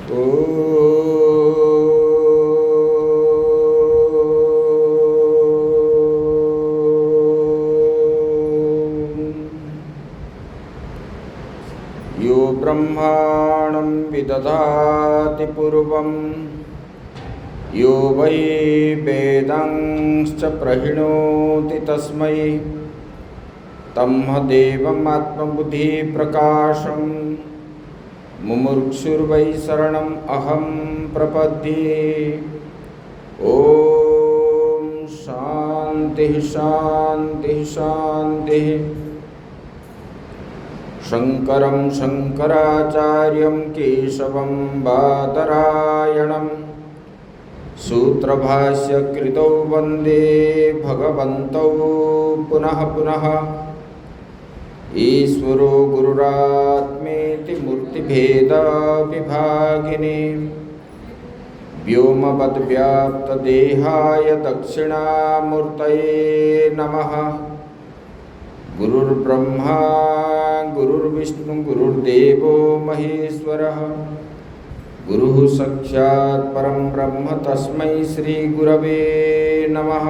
यो ब्रह्माणं विदधाति पूर्वं यो वै वेदांश्च प्रहिणोति तस्मै तम्ह देवमात्मबुद्धिप्रकाशं मुमुक्षुर्वै शरणम् अहं प्रपद्ये। ॐ शान्तिः शान्तिः शान्तिः। शङ्करं शङ्कराचार्यं केशवं बादरायणं सूत्रभाष्यकृतौ वन्दे भगवन्तौ पुनः पुनः। ईश्वरो गुरुरात्मेति मूर्तिभेदविभागिने व्योमवद्व्याप्तदेहाय दक्षिणामूर्तये नमः। गुरुर्ब्रह्मा गुरुर्विष्णु गुरुर्देवो महेश्वरः गुरुः साक्षात् परं ब्रह्म तस्मै श्री गुरवे नमः।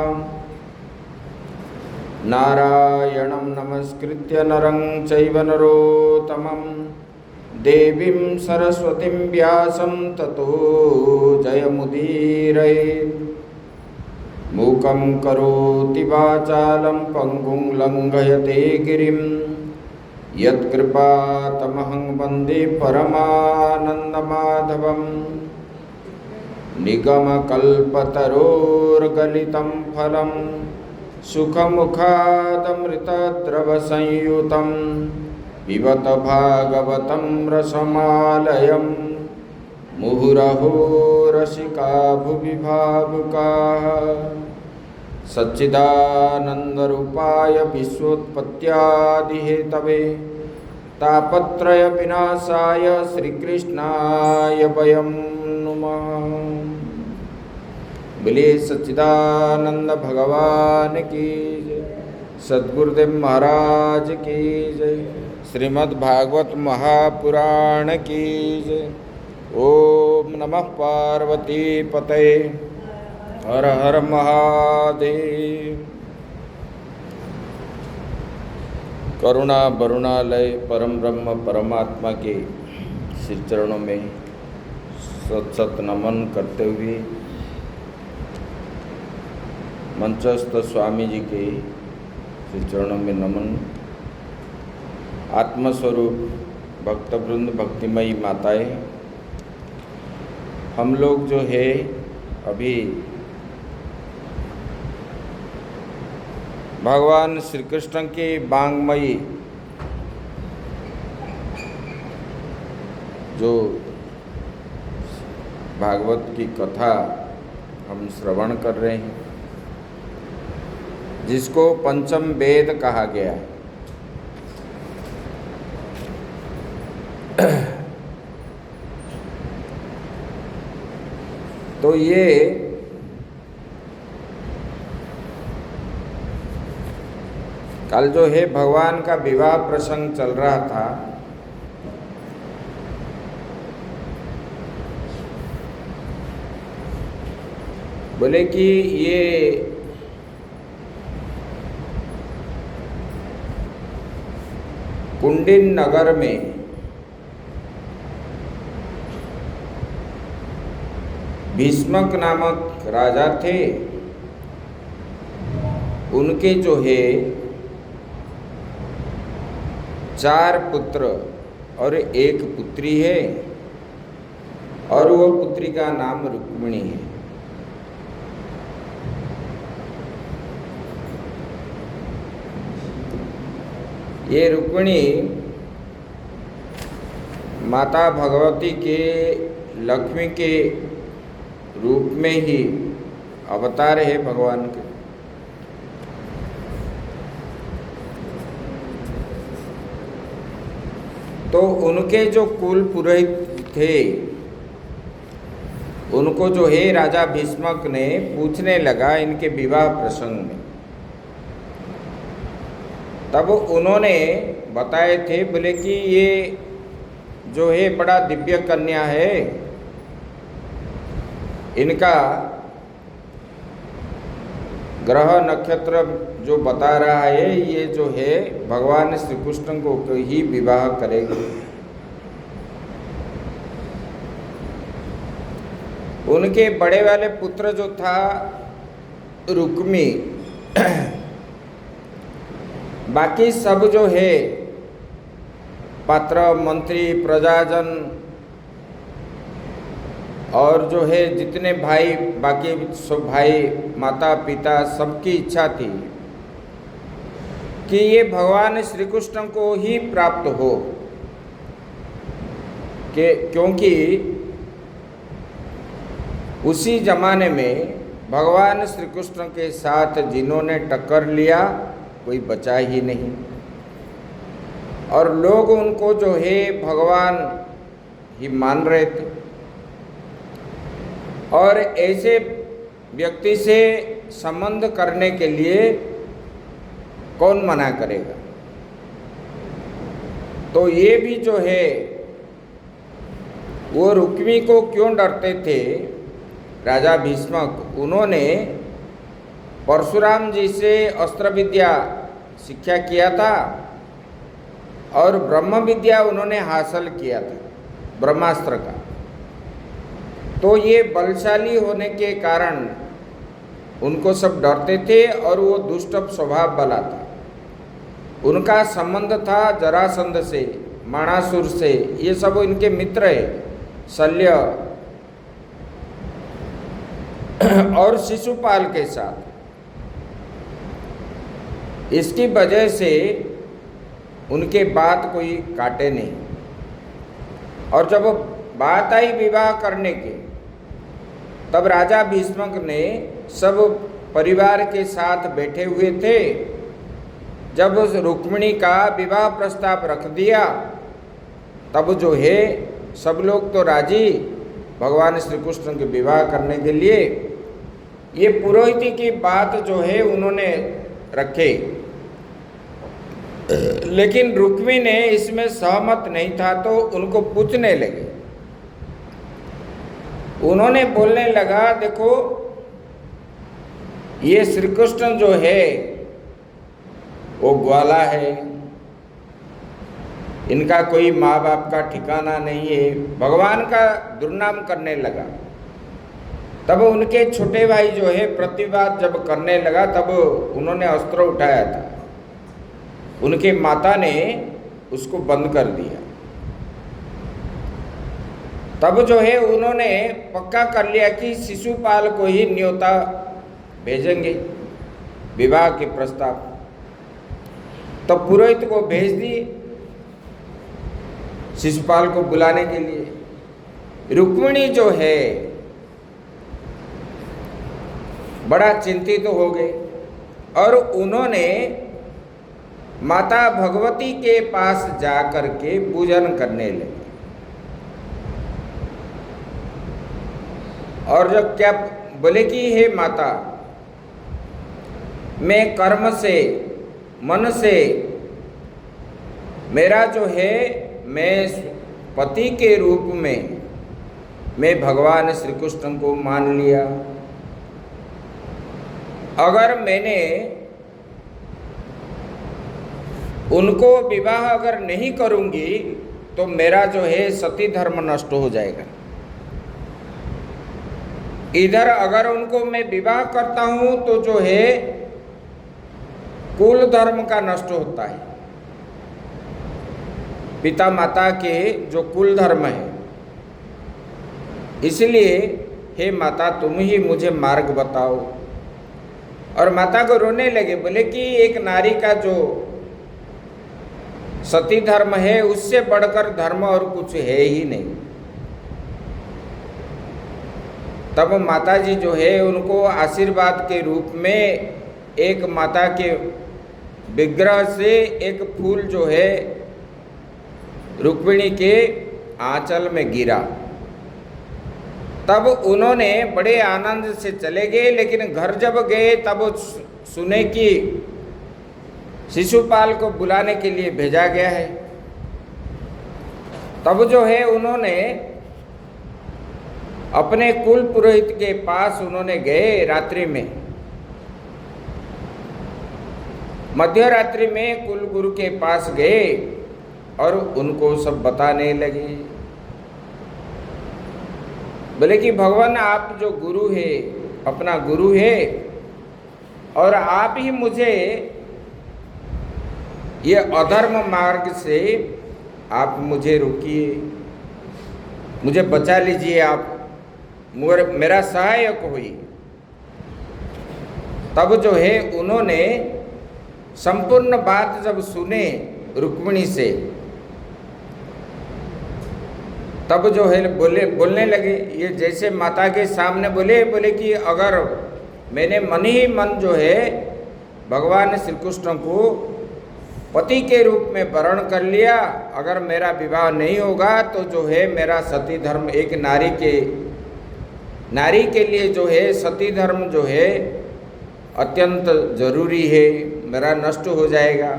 नारायणं नमस्कृत्य नरं चैव नरोत्तमं देवीं सरस्वतीं व्यासं ततो जयमुदीरयेत्। मूकं करोति वाचालं पङ्गुं लङ्घयते गिरिं यत्कृपातमहं वन्दे परमानन्दमाधवं। निगमकल्पतरोर्गलितं फलं सुखमुखादमृतद्रवसंयुतं पिबत भागवतं रसमालयं। मुहुरहो रसिका भुवि भावुकाः सच्चिदानन्दरूपाय विश्वोत्पत्त्यादिहेतवे तापत्रयविनाशाय श्रीकृष्णाय वयं नुमः। बोलिए सच्चिदानंद भगवान की जय। सद्गुरुदेव महाराज की जय। श्रीमद् भागवत महापुराण की जय। ओम नमः पार्वती पतये। हर हर महादेव। करुणा वरुणालय परम ब्रह्म परमात्मा के श्री चरणों में सत सत नमन करते हुए मंचस्थ स्वामी जी के श्री चरणों में नमन। आत्मस्वरूप भक्तवृंद भक्तिमयी माताएं, हम लोग जो है अभी भगवान श्री कृष्ण के वाङ्मयी जो भागवत की कथा हम श्रवण कर रहे हैं, जिसको पंचम वेद कहा गया है। तो ये कल जो है भगवान का विवाह प्रसंग चल रहा था। बोले कि ये कुंडिन नगर में भीष्मक नामक राजा थे। उनके जो है 4 पुत्र और 1 पुत्री है, और वो पुत्री का नाम रुक्मिणी है। ये रुक्मिणी माता भगवती के लक्ष्मी के रूप में ही अवतार है भगवान के। तो उनके जो कुल पुरोहित थे, उनको जो है राजा भीष्मक ने पूछने लगा इनके विवाह प्रसंग में। तब उन्होंने बताए थे, बोले कि ये जो है बड़ा दिव्य कन्या है, इनका ग्रह नक्षत्र जो बता रहा है, ये जो है भगवान श्री कृष्ण को ही विवाह करेगी। उनके बड़े वाले पुत्र जो था रुक्मी, बाकी सब जो है पात्र मंत्री प्रजाजन और जो है जितने भाई, बाकी सब भाई, माता पिता, सबकी इच्छा थी कि ये भगवान श्री कृष्ण को ही प्राप्त हो, क्योंकि उसी जमाने में भगवान श्री कृष्ण के साथ जिन्होंने टक्कर लिया कोई बचा ही नहीं, और लोग उनको जो है भगवान ही मान रहे थे। और ऐसे व्यक्ति से संबंध करने के लिए कौन मना करेगा। तो ये भी जो है वो रुक्मी को क्यों डरते थे राजा भीष्मक, उन्होंने परशुराम जी से अस्त्र विद्या शिक्षा किया था और ब्रह्म विद्या उन्होंने हासिल किया था, ब्रह्मास्त्र का। तो ये बलशाली होने के कारण उनको सब डरते थे और वो दुष्ट स्वभाव वाला था। उनका संबंध था जरासंध से, माणासुर से, ये सब इनके मित्र है, शल्य और शिशुपाल के साथ। इसकी वजह से उनके बात कोई काटे नहीं। और जब बात आई विवाह करने के, तब राजा भीष्मक ने सब परिवार के साथ बैठे हुए थे। जब उस रुक्मिणी का विवाह प्रस्ताव रख दिया, तब जो है सब लोग तो राजी भगवान श्री कृष्ण के विवाह करने के लिए। ये पुरोहित की बात जो है उन्होंने रखे, लेकिन रुक्मी ने इसमें सहमत नहीं था, तो उनको पूछने लगे। उन्होंने बोलने लगा, देखो ये श्री कृष्ण जो है वो ग्वाला है, इनका कोई माँ बाप का ठिकाना नहीं है, भगवान का दुर्नाम करने लगा। तब उनके छोटे भाई जो है प्रतिवाद जब करने लगा, तब उन्होंने अस्त्र उठाया था, उनके माता ने उसको बंद कर दिया। तब जो है उन्होंने पक्का कर लिया कि शिशुपाल को ही न्योता भेजेंगे विवाह के प्रस्ताव। तो पुरोहित को भेज दिए शिशुपाल को बुलाने के लिए। रुक्मिणी जो है बड़ा चिंतित हो गए और उन्होंने माता भगवती के पास जाकर के पूजन करने लगे। और जब क्या बोले कि हे माता, मैं कर्म से, मन से, मेरा जो है मैं पति के रूप में मैं भगवान श्री कृष्ण को मान लिया। अगर मैंने उनको विवाह अगर नहीं करूंगी तो मेरा जो है सती धर्म नष्ट हो जाएगा। इधर अगर उनको मैं विवाह करता हूं तो जो है कुल धर्म का नष्ट होता है, पिता माता के जो कुल धर्म है। इसलिए हे माता, तुम ही मुझे मार्ग बताओ। और माता को रोने लगे, बोले कि एक नारी का जो सती धर्म है उससे बढ़कर धर्म और कुछ है ही नहीं। तब माता जी जो है उनको आशीर्वाद के रूप में एक माता के विग्रह से एक फूल जो है रुक्मिणी के आंचल में गिरा। तब उन्होंने बड़े आनंद से चले गए, लेकिन घर जब गए तब सुने कि शिशुपाल को बुलाने के लिए भेजा गया है। तब जो है उन्होंने अपने कुल पुरोहित के पास उन्होंने गए रात्रि में, मध्य रात्रि में कुल गुरु के पास गए और उनको सब बताने लगे। बोले कि भगवान आप जो गुरु है, अपना गुरु है, और आप ही मुझे ये अधर्म मार्ग से आप मुझे रोकिए, मुझे बचा लीजिए, आप मेरा सहायक होइए। तब जो है उन्होंने संपूर्ण बात जब सुने रुक्मिणी से, तब जो है बोलने लगे। ये जैसे माता के सामने बोले कि अगर मैंने मन ही मन जो है भगवान श्री कृष्ण को पति के रूप में वर्ण कर लिया, अगर मेरा विवाह नहीं होगा तो जो है मेरा सती धर्म, एक नारी के लिए जो है सती धर्म जो है अत्यंत जरूरी है, मेरा नष्ट हो जाएगा।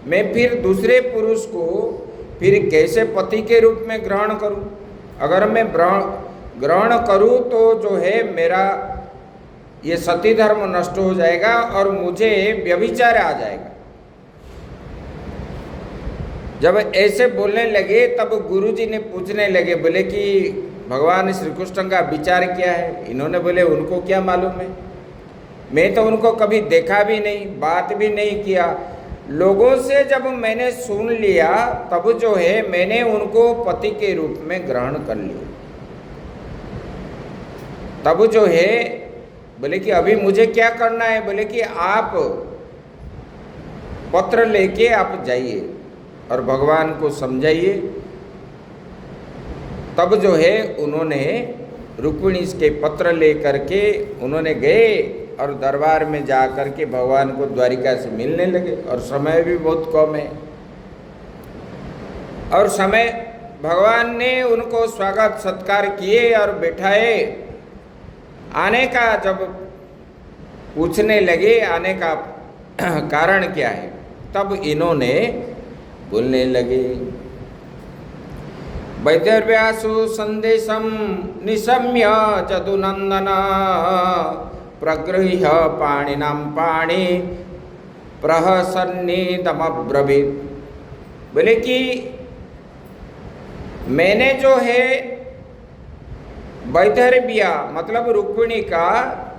मैं फिर दूसरे पुरुष को फिर कैसे पति के रूप में ग्रहण करूं? अगर मैं ग्रहण करूं तो जो है मेरा ये सती धर्म नष्ट हो जाएगा और मुझे व्यभिचार आ जाएगा। जब ऐसे बोलने लगे तब गुरुजी ने पूछने लगे, बोले कि भगवान श्री कृष्ण का विचार क्या है? इन्होंने बोले उनको क्या मालूम है, मैं तो उनको कभी देखा भी नहीं, बात भी नहीं किया। लोगों से जब मैंने सुन लिया तब जो है मैंने उनको पति के रूप में ग्रहण कर लिया। तब जो है बोले कि अभी मुझे क्या करना है? बोले कि आप पत्र लेके आप जाइए और भगवान को समझाइए। तब जो है उन्होंने रुक्मिणी के पत्र लेकर के उन्होंने गए और दरबार में जा कर के भगवान को द्वारिका से मिलने लगे। और समय भी बहुत कम है, और समय भगवान ने उनको स्वागत सत्कार किए और बैठाए। आने का जब पूछने लगे आने का कारण क्या है, तब इन्होंने बोलने लगे। वैदर्भ्यासु संदेशम निशम्य चतुनंदन प्रगृह्य पाणिनाम पाणि प्रहसन्निदमब्रवीत्। बोले कि मैंने जो है वैदर्भ्या मतलब रुक्मिणी का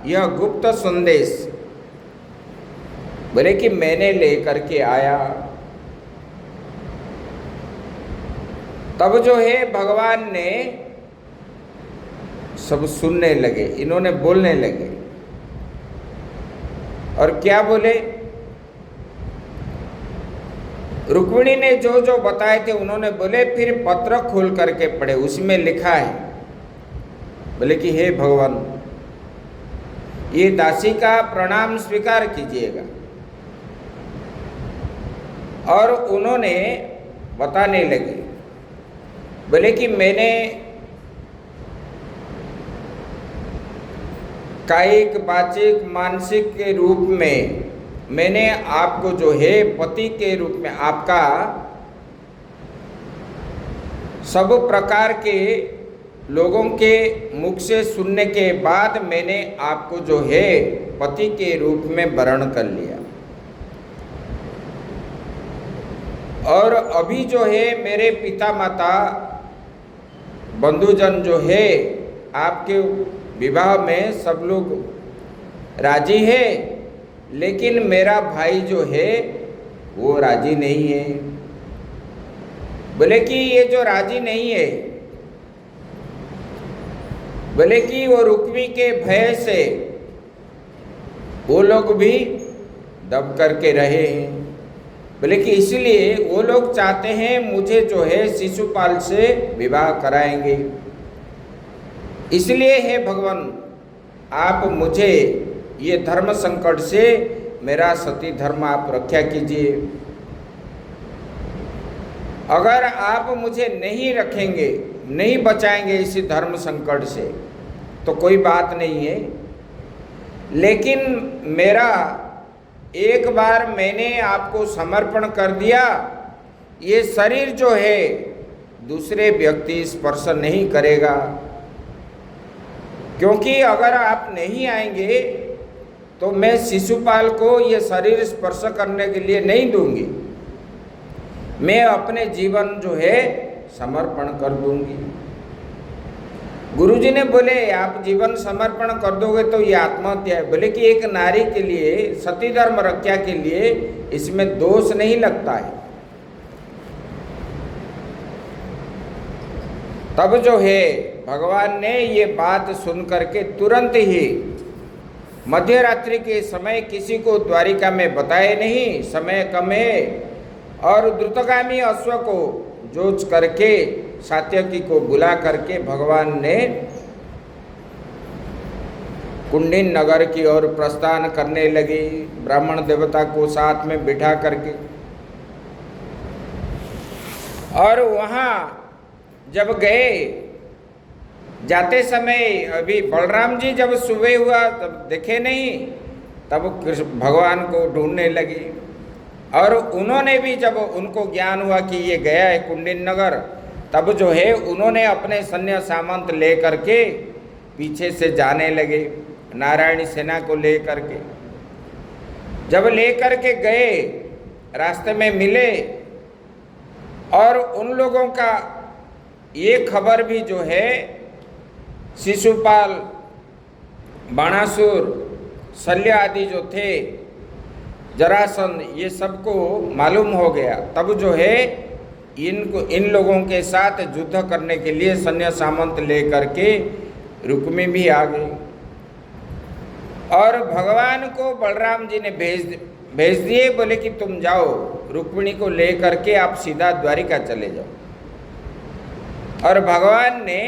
यह गुप्त संदेश, बोले कि मैंने लेकर के आया। तब जो है भगवान ने सब सुनने लगे, इन्होंने बोलने लगे। और क्या बोले? रुक्मिणी ने जो जो बताए थे उन्होंने बोले, फिर पत्र खोल करके पढ़े, उसमें लिखा है, बोले कि हे भगवान ये दासी का प्रणाम स्वीकार कीजिएगा। और उन्होंने बताने लगे, बोले कि मैंने कायिक वाचिक मानसिक के रूप में मैंने आपको जो है पति के रूप में आपका सब प्रकार के लोगों के मुख से सुनने के बाद मैंने आपको जो है पति के रूप में वर्ण कर लिया। और अभी जो है मेरे पिता माता बंधुजन जो है आपके विवाह में सब लोग राजी है, लेकिन मेरा भाई जो है वो राजी नहीं है। बोले कि ये जो राजी नहीं है, बोले कि वो रुक्मी के भय से वो लोग भी दब करके रहे हैं। बोले कि इसलिए वो लोग चाहते हैं मुझे जो है शिशुपाल से विवाह कराएंगे। इसलिए हे भगवान आप मुझे ये धर्म संकट से मेरा सती धर्म आप रक्षा कीजिए। अगर आप मुझे नहीं रखेंगे, नहीं बचाएंगे इसी धर्म संकट से तो कोई बात नहीं है, लेकिन मेरा एक बार मैंने आपको समर्पण कर दिया, ये शरीर जो है दूसरे व्यक्ति स्पर्श नहीं करेगा। क्योंकि अगर आप नहीं आएंगे तो मैं शिशुपाल को ये शरीर स्पर्श करने के लिए नहीं दूंगी, मैं अपने जीवन जो है समर्पण कर दूंगी। गुरुजी ने बोले आप जीवन समर्पण कर दोगे तो ये आत्महत्या है। बोले कि एक नारी के लिए, सती धर्म रक्षा के लिए इसमें दोष नहीं लगता है। तब जो है भगवान ने ये बात सुन करके तुरंत ही मध्य रात्रि के समय किसी को द्वारिका में बताए नहीं, समय कम है, और द्रुतगामी अश्व को जोच करके सात्यकी को बुला करके भगवान ने कुंडिन नगर की ओर प्रस्थान करने लगे, ब्राह्मण देवता को साथ में बिठा करके। और वहाँ जब गए, जाते समय अभी बलराम जी जब सुबह हुआ तब देखे नहीं, तब भगवान को ढूंढने लगे। और उन्होंने भी जब उनको ज्ञान हुआ कि ये गया है कुंडिन नगर, तब जो है उन्होंने अपने सैन्य सामंत ले करके पीछे से जाने लगे, नारायणी सेना को ले करके। जब ले करके गए, रास्ते में मिले और उन लोगों का ये खबर भी जो है शिशुपाल, बाणासुर, शल्य आदि जो थे, जरासंध, ये सबको मालूम हो गया। तब जो है इन लोगों के साथ युद्ध करने के लिए सैन्य सामंत लेकर के रुक्मी भी आ गई। और भगवान को बलराम जी ने भेज दिए, बोले कि तुम जाओ, रुक्मिणी को ले करके आप सीधा द्वारिका चले जाओ। और भगवान ने,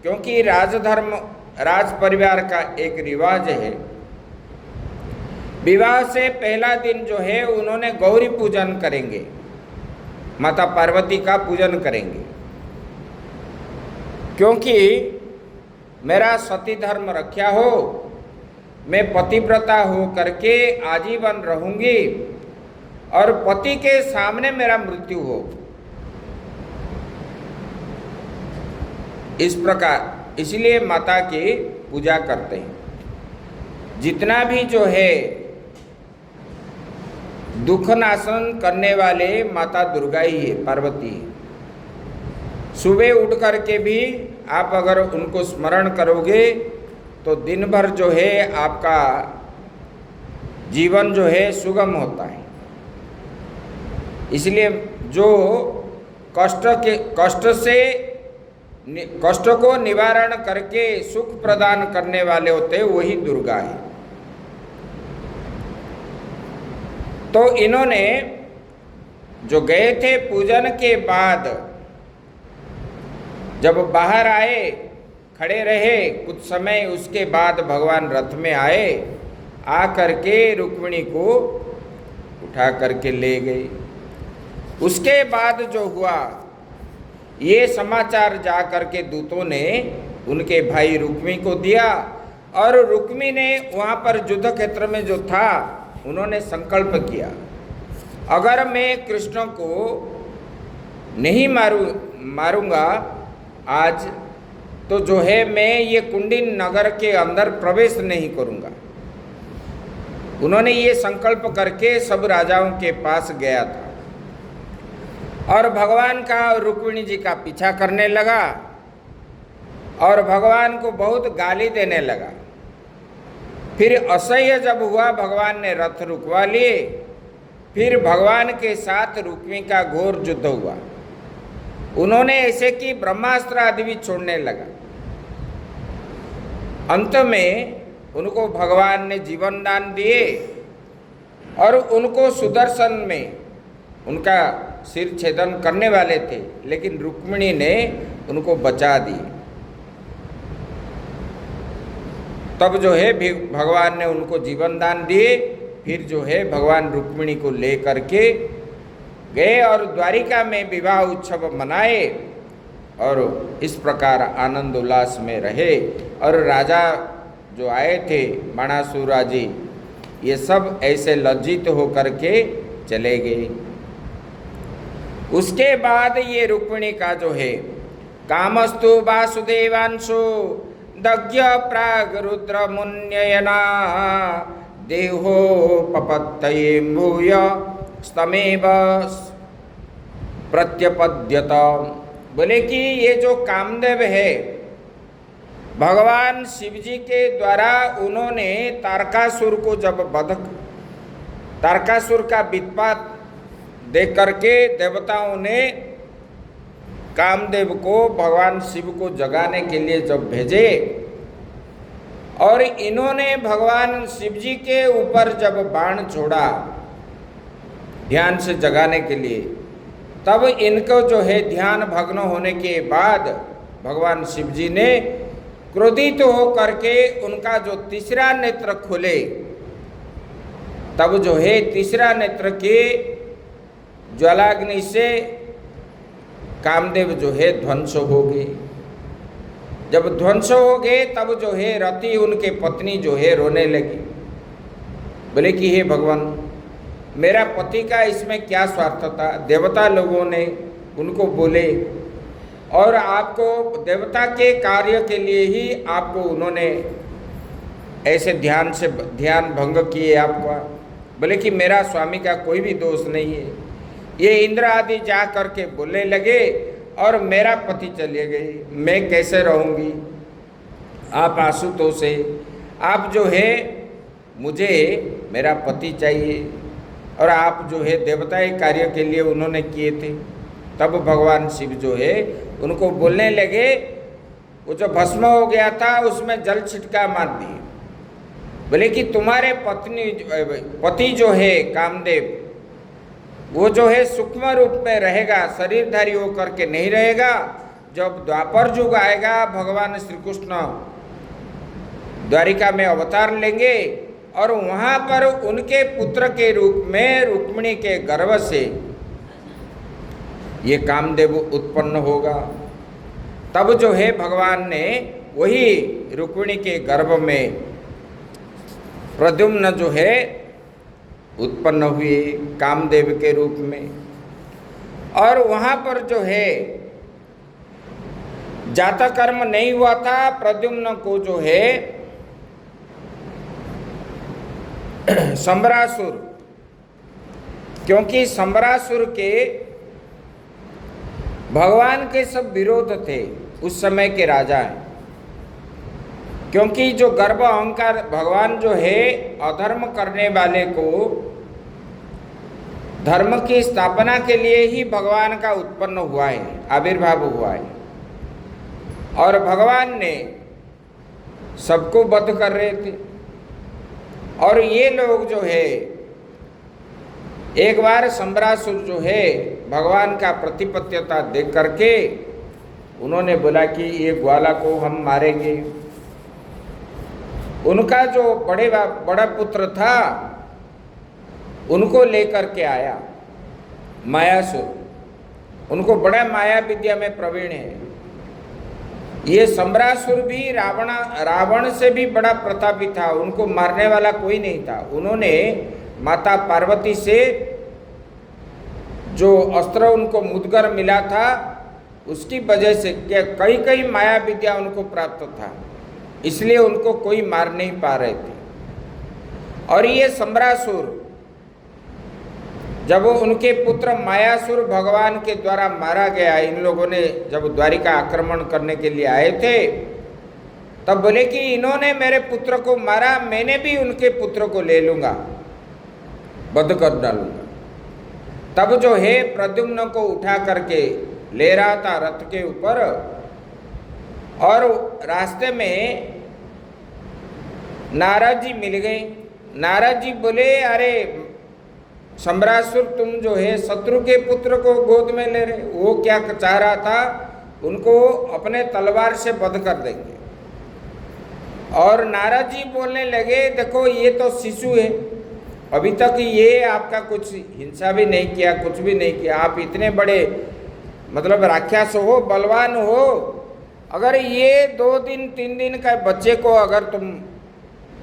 क्योंकि राजधर्म, राज परिवार का एक रिवाज है, विवाह से पहला दिन जो है उन्होंने गौरी पूजन करेंगे, माता पार्वती का पूजन करेंगे। क्योंकि मेरा सती धर्म रक्षा हो, मैं पतिव्रता हो करके आजीवन रहूंगी और पति के सामने मेरा मृत्यु हो, इस प्रकार इसलिए माता की पूजा करते हैं। जितना भी जो है दुख नाशन करने वाले माता दुर्गा ही है, पार्वती है। सुबह उठ करके भी आप अगर उनको स्मरण करोगे तो दिन भर जो है आपका जीवन जो है सुगम होता है। इसलिए जो कष्ट को निवारण करके सुख प्रदान करने वाले होते हैं, वही दुर्गा है। तो इन्होंने जो गए थे पूजन के बाद, जब बाहर आए, खड़े रहे कुछ समय, उसके बाद भगवान रथ में आए, आ करके रुक्मिणी को उठा करके ले गए। उसके बाद जो हुआ, ये समाचार जा करके दूतों ने उनके भाई रुक्मी को दिया, और रुक्मी ने वहाँ पर युद्ध क्षेत्र में जो था, उन्होंने संकल्प किया, अगर मैं कृष्ण को नहीं मारूंगा आज, तो जो है मैं ये कुंडिन नगर के अंदर प्रवेश नहीं करूंगा। उन्होंने ये संकल्प करके सब राजाओं के पास गया था, और भगवान का रुक्मिणी जी का पीछा करने लगा, और भगवान को बहुत गाली देने लगा। फिर असह्य जब हुआ, भगवान ने रथ रुकवा लिए। फिर भगवान के साथ रुक्मी का घोर युद्ध हुआ। उन्होंने ऐसे कि ब्रह्मास्त्र आदि भी छोड़ने लगा। अंत में उनको भगवान ने जीवन दान दिए, और उनको सुदर्शन में उनका सिर छेदन करने वाले थे, लेकिन रुक्मिणी ने उनको बचा दिए। तब जो है भगवान ने उनको जीवन दान दिए। फिर जो है भगवान रुक्मिणी को ले करके गए और द्वारिका में विवाह उत्सव मनाए, और इस प्रकार आनंद उल्लास में रहे। और राजा जो आए थे, बाणासुर जी, ये सब ऐसे लज्जित होकर के चले गए। उसके बाद ये रुक्मिणी का जो है कामस्तु वासुदेवांशु दग्य प्राग रुद्र मुन्ययना देहो पपत्तये भूय स्तमेव प्रत्यपद्यत। बोले कि ये जो कामदेव है, भगवान शिव जी के द्वारा उन्होंने तारकासुर को जब तारकासुर का वित्पात देख करके देवताओं ने कामदेव को भगवान शिव को जगाने के लिए जब भेजे, और इन्होंने भगवान शिव जी के ऊपर जब बाण छोड़ा ध्यान से जगाने के लिए, तब इनको जो है ध्यान भग्न होने के बाद भगवान शिव जी ने क्रोधित हो करके उनका जो तीसरा नेत्र खोले, तब जो है तीसरा नेत्र के ज्वालाग्नि से कामदेव जो है ध्वंस हो गए। जब ध्वंस हो गए तब जो है रति उनके पत्नी जो है रोने लगी। बोले कि हे भगवान, मेरा पति का इसमें क्या स्वार्थ था? देवता लोगों ने उनको बोले और आपको देवता के कार्य के लिए ही आपको उन्होंने ऐसे ध्यान भंग किए आपका। बोले कि मेरा स्वामी का कोई भी दोष नहीं है। ये इंद्र आदि जा करके बोलने लगे और मेरा पति चले गए, मैं कैसे रहूँगी? आप आशुतोष है, आप जो है मुझे मेरा पति चाहिए, और आप जो है देवताई कार्य के लिए उन्होंने किए थे। तब भगवान शिव जो है उनको बोलने लगे, वो जो भस्म हो गया था उसमें जल छिटका मार दिए। बोले कि तुम्हारे पति जो है कामदेव, वो जो है सूक्ष्म रूप में रहेगा, शरीरधारी होकर के नहीं रहेगा। जब द्वापर युग आएगा, भगवान श्री कृष्ण द्वारिका में अवतार लेंगे और वहाँ पर उनके पुत्र के रूप में रुक्मिणी के गर्भ से ये कामदेव उत्पन्न होगा। तब जो है भगवान ने वही रुक्मिणी के गर्भ में प्रद्युम्न जो है उत्पन्न हुए कामदेव के रूप में। और वहाँ पर जो है जातक कर्म नहीं हुआ था, प्रद्युम्न को जो है सम्बरासुर, क्योंकि सम्बरासुर के भगवान के सब विरोध थे उस समय के राजा हैं। क्योंकि जो गर्भ अहंकार, भगवान जो है अधर्म करने वाले को धर्म की स्थापना के लिए ही भगवान का उत्पन्न हुआ है, आविर्भाव हुआ है। और भगवान ने सबको वध कर रहे थे। और ये लोग जो है एक बार सम्बरासुर जो है भगवान का प्रतिपत्यता देख करके उन्होंने बोला कि ये ग्वाला को हम मारेंगे। उनका जो बड़ा पुत्र था उनको लेकर के आया मायासुर, उनको बड़ा माया विद्या में प्रवीण है। ये सम्बरासुर भी रावण से भी बड़ा प्रतापी था, उनको मारने वाला कोई नहीं था। उन्होंने माता पार्वती से जो अस्त्र उनको मुदगर मिला था उसकी वजह से कई कई माया विद्या उनको प्राप्त था, इसलिए उनको कोई मार नहीं पा रहे थे। और ये सम्बरासुर जब उनके पुत्र मायासुर भगवान के द्वारा मारा गया, इन लोगों ने जब द्वारिका आक्रमण करने के लिए आए थे तब बोले कि इन्होंने मेरे पुत्र को मारा, मैंने भी उनके पुत्र को ले लूँगा, वध कर डालूंगा। तब जो है प्रद्युम्न को उठा करके ले रहा था रथ के ऊपर, और रास्ते में नारद जी मिल गए। नारद जी बोले, अरे सम्बरासुर तुम जो है शत्रु के पुत्र को गोद में ले रहे, वो क्या चाह रहा था, उनको अपने तलवार से वध कर देंगे। और नारद जी बोलने लगे, देखो ये तो शिशु है, अभी तक ये आपका कुछ हिंसा भी नहीं किया, कुछ भी नहीं किया। आप इतने बड़े मतलब राक्षस हो, बलवान हो, अगर ये 2 दिन 3 दिन का बच्चे को अगर तुम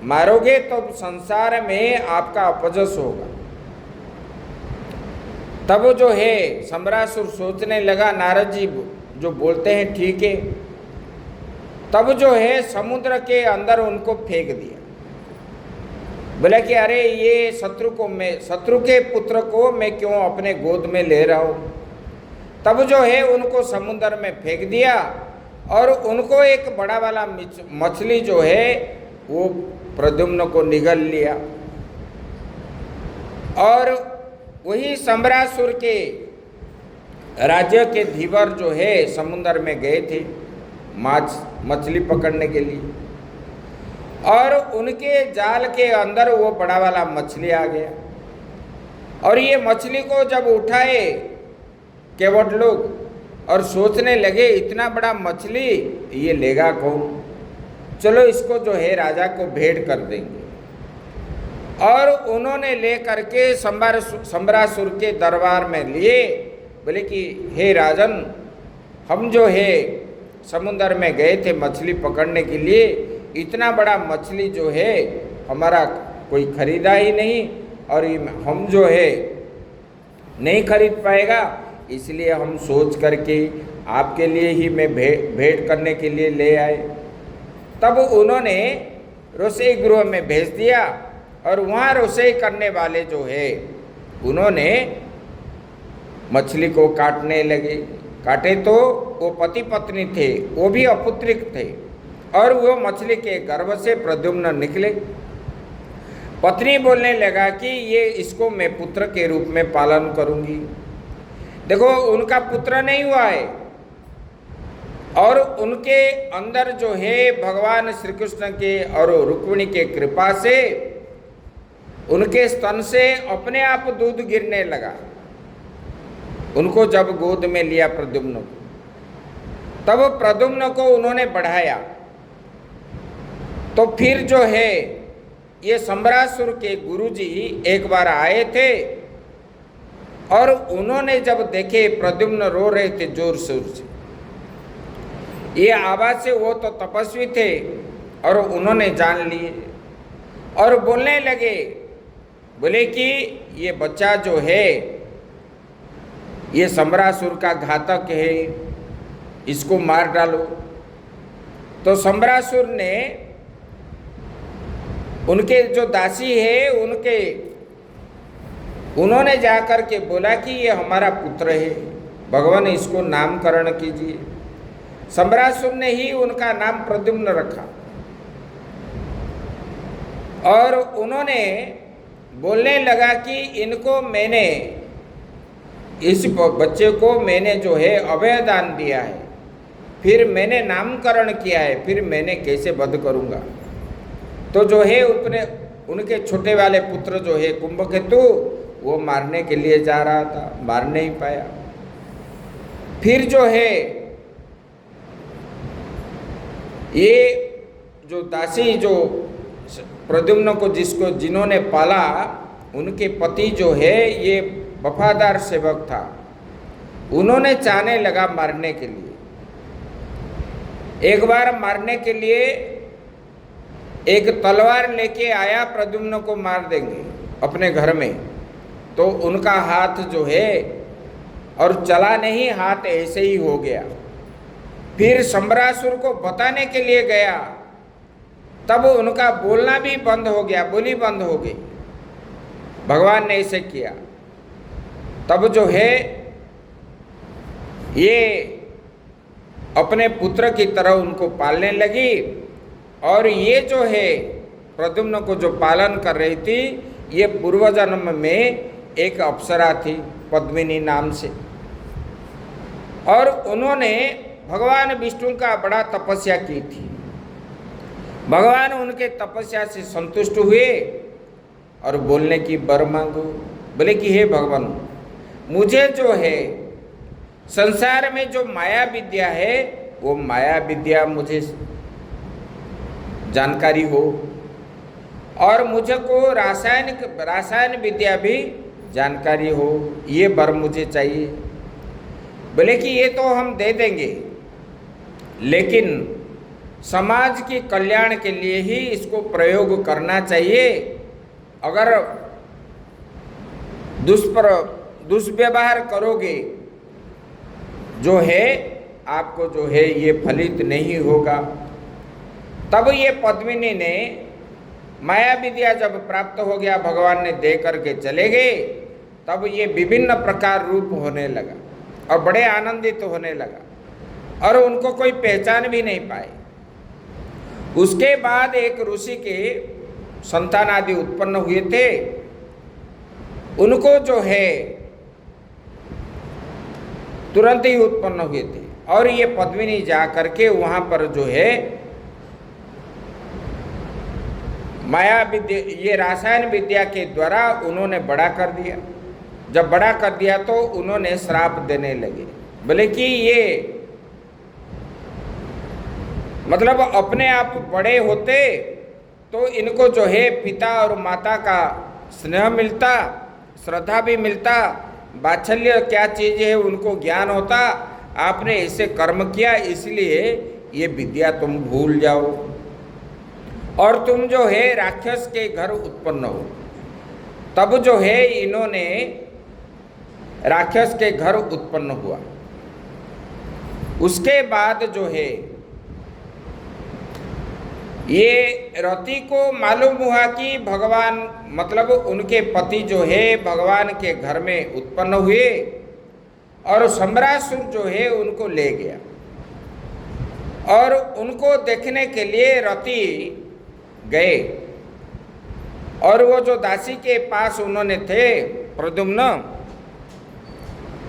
मारोगे तो संसार में आपका अपजस होगा। तब जो है सम्बरासुर सोचने लगा, नारद जी जो बोलते हैं ठीक है, तब जो है समुद्र के अंदर उनको फेंक दिया। बोला कि अरे ये शत्रु के पुत्र को मैं क्यों अपने गोद में ले रहा हूँ। तब जो है उनको समुद्र में फेंक दिया और उनको एक बड़ा वाला मछली जो है वो प्रद्युम्न को निगल लिया। और वही सम्रासुर के राज्य के धीवर जो है समुद्र में गए थे मछली पकड़ने के लिए, और उनके जाल के अंदर वो बड़ा वाला मछली आ गया। और ये मछली को जब उठाए केवट लोग और सोचने लगे इतना बड़ा मछली ये लेगा कौन, चलो इसको जो है राजा को भेंट कर देंगे। और उन्होंने ले करके सम्रासुर के दरबार में लिए। बोले कि हे राजन, हम जो है समुद्र में गए थे मछली पकड़ने के लिए, इतना बड़ा मछली जो है हमारा कोई खरीदा ही नहीं और हम जो है नहीं खरीद पाएगा, इसलिए हम सोच करके आपके लिए ही मैं भेंट करने के लिए ले आए। तब उन्होंने रसोई गृह में भेज दिया और वहाँ रसोई करने वाले जो है उन्होंने मछली को काटने लगे। काटे तो वो पति पत्नी थे, वो भी अपुत्रिक थे, और वो मछली के गर्भ से प्रद्युम्न निकले। पत्नी बोलने लगा कि ये इसको मैं पुत्र के रूप में पालन करूंगी। देखो उनका पुत्र नहीं हुआ है, और उनके अंदर जो है भगवान श्री कृष्ण के और रुक्मिणी के कृपा से उनके स्तन से अपने आप दूध गिरने लगा। उनको जब गोद में लिया प्रद्युम्न को, तब प्रद्युम्न को उन्होंने बढ़ाया। तो फिर जो है ये सम्रासुर के गुरुजी एक बार आए थे और उन्होंने जब देखे प्रद्युम्न रो रहे थे जोर शोर से, ये आवाज से, वो तो तपस्वी थे और उन्होंने जान लिए और बोलने लगे। बोले कि ये बच्चा जो है ये सम्रासुर का घातक है, इसको मार डालो। तो सम्रासुर ने उनके जो दासी है उन्होंने जाकर के बोला कि ये हमारा पुत्र है, भगवान इसको नामकरण कीजिए। सम्रासुर ने ही उनका नाम प्रद्युम्न रखा और उन्होंने बोलने लगा कि इनको मैंने, इस बच्चे को मैंने जो है अभय दान दिया है, फिर मैंने नामकरण किया है, फिर मैंने कैसे वध करूंगा। तो जो है उनके छोटे वाले पुत्र जो है कुंभकेतु, वो मारने के लिए जा रहा था, मार नहीं पाया। फिर जो है ये जो दासी जो प्रद्युम्न को जिन्होंने पाला, उनके पति जो है ये वफादार सेवक था, उन्होंने चाहने लगा मारने के लिए। एक बार मारने के लिए एक तलवार लेके आया, प्रद्युम्न को मार देंगे अपने घर में। तो उनका हाथ जो है और चला नहीं, हाथ ऐसे ही हो गया। फिर सम्रासुर को बताने के लिए गया, तब उनका बोलना भी बंद हो गया, बोली बंद हो गई। भगवान ने ऐसे किया। तब जो है ये अपने पुत्र की तरह उनको पालने लगी, और ये जो है प्रद्युम्न को जो पालन कर रही थी, ये पूर्व जन्म में एक अप्सरा थी पद्मिनी नाम से। और उन्होंने भगवान विष्णु का बड़ा तपस्या की थी। भगवान उनके तपस्या से संतुष्ट हुए और बोलने की वर मांगो। बोले कि हे भगवान, मुझे जो है संसार में जो माया विद्या है, वो माया विद्या मुझे जानकारी हो, और मुझे को रासायन विद्या भी जानकारी हो, ये वर मुझे चाहिए। बोले कि ये तो हम दे देंगे, लेकिन समाज के कल्याण के लिए ही इसको प्रयोग करना चाहिए। अगर दुष्व्यवहार करोगे जो है आपको जो है ये फलित नहीं होगा। तब ये पद्मिनी ने माया विद्या जब प्राप्त हो गया, भगवान ने दे करके चले गए, तब ये विभिन्न प्रकार रूप होने लगा और बड़े आनंदित होने लगा और उनको कोई पहचान भी नहीं पाए। उसके बाद एक ऋषि के संतान आदि उत्पन्न हुए थे, उनको जो है तुरंत ही उत्पन्न हुए थे और ये पद्मिनी जा करके वहां पर जो है माया विद्या, ये रासायन विद्या के द्वारा उन्होंने बड़ा कर दिया। जब बड़ा कर दिया तो उन्होंने श्राप देने लगे, बोले कि ये मतलब अपने आप बड़े होते तो इनको जो है पिता और माता का स्नेह मिलता, श्रद्धा भी मिलता, वात्सल्य क्या चीज़ है उनको ज्ञान होता। आपने ऐसे कर्म किया इसलिए ये विद्या तुम भूल जाओ और तुम जो है राक्षस के घर उत्पन्न हो। तब जो है इन्होंने राक्षस के घर उत्पन्न हुआ। उसके बाद जो है ये रति को मालूम हुआ कि भगवान मतलब उनके पति जो है भगवान के घर में उत्पन्न हुए और सम्रासुर जो है उनको ले गया और उनको देखने के लिए रति गए और वो जो दासी के पास उन्होंने थे प्रद्युम्न,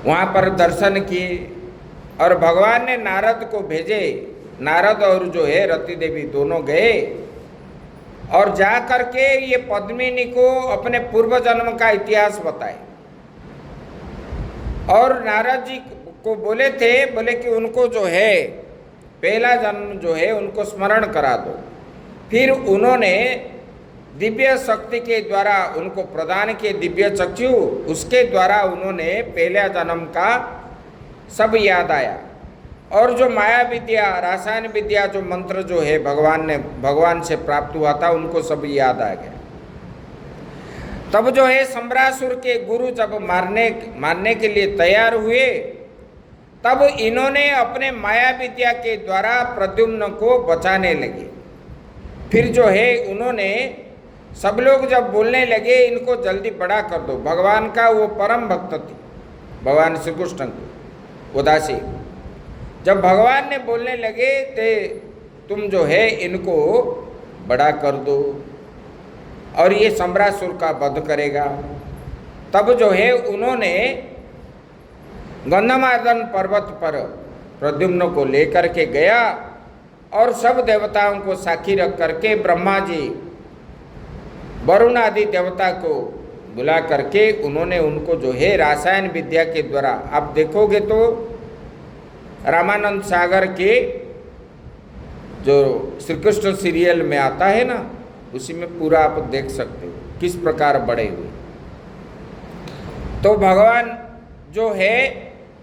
वहाँ पर दर्शन किए और भगवान ने नारद को भेजे। नारद और जो है रति देवी दोनों गए और जा करके ये पद्मिनी को अपने पूर्व जन्म का इतिहास बताए और नारद जी को बोले थे, बोले कि उनको जो है पहला जन्म जो है उनको स्मरण करा दो। फिर उन्होंने दिव्य शक्ति के द्वारा उनको प्रदान किए दिव्य चक्षु, उसके द्वारा उन्होंने पहला जन्म का सब याद आया और जो माया विद्या रासायन विद्या जो मंत्र जो है भगवान से प्राप्त हुआ था उनको सब याद आ गया। तब जो है सम्रासुर के गुरु जब मारने के लिए तैयार हुए, तब इन्होंने अपने माया विद्या के द्वारा प्रद्युम्न को बचाने लगे। फिर जो है उन्होंने सब लोग जब बोलने लगे इनको जल्दी बड़ा कर दो, भगवान का वो परम भक्त थी भगवान श्री कृष्ण को उदासी, जब भगवान ने बोलने लगे थे तुम जो है इनको बड़ा कर दो और ये सम्रासुर का वध करेगा। तब जो है उन्होंने गंधमादन पर्वत पर प्रद्युम्न को लेकर के गया और सब देवताओं को साक्षी रख करके ब्रह्मा जी वरुण आदि देवता को बुला करके उन्होंने उनको जो है रासायन विद्या के द्वारा, आप देखोगे तो रामानंद सागर के जो श्री कृष्ण सीरियल में आता है ना, उसी में पूरा आप देख सकते हो किस प्रकार बड़े हुए। तो भगवान जो है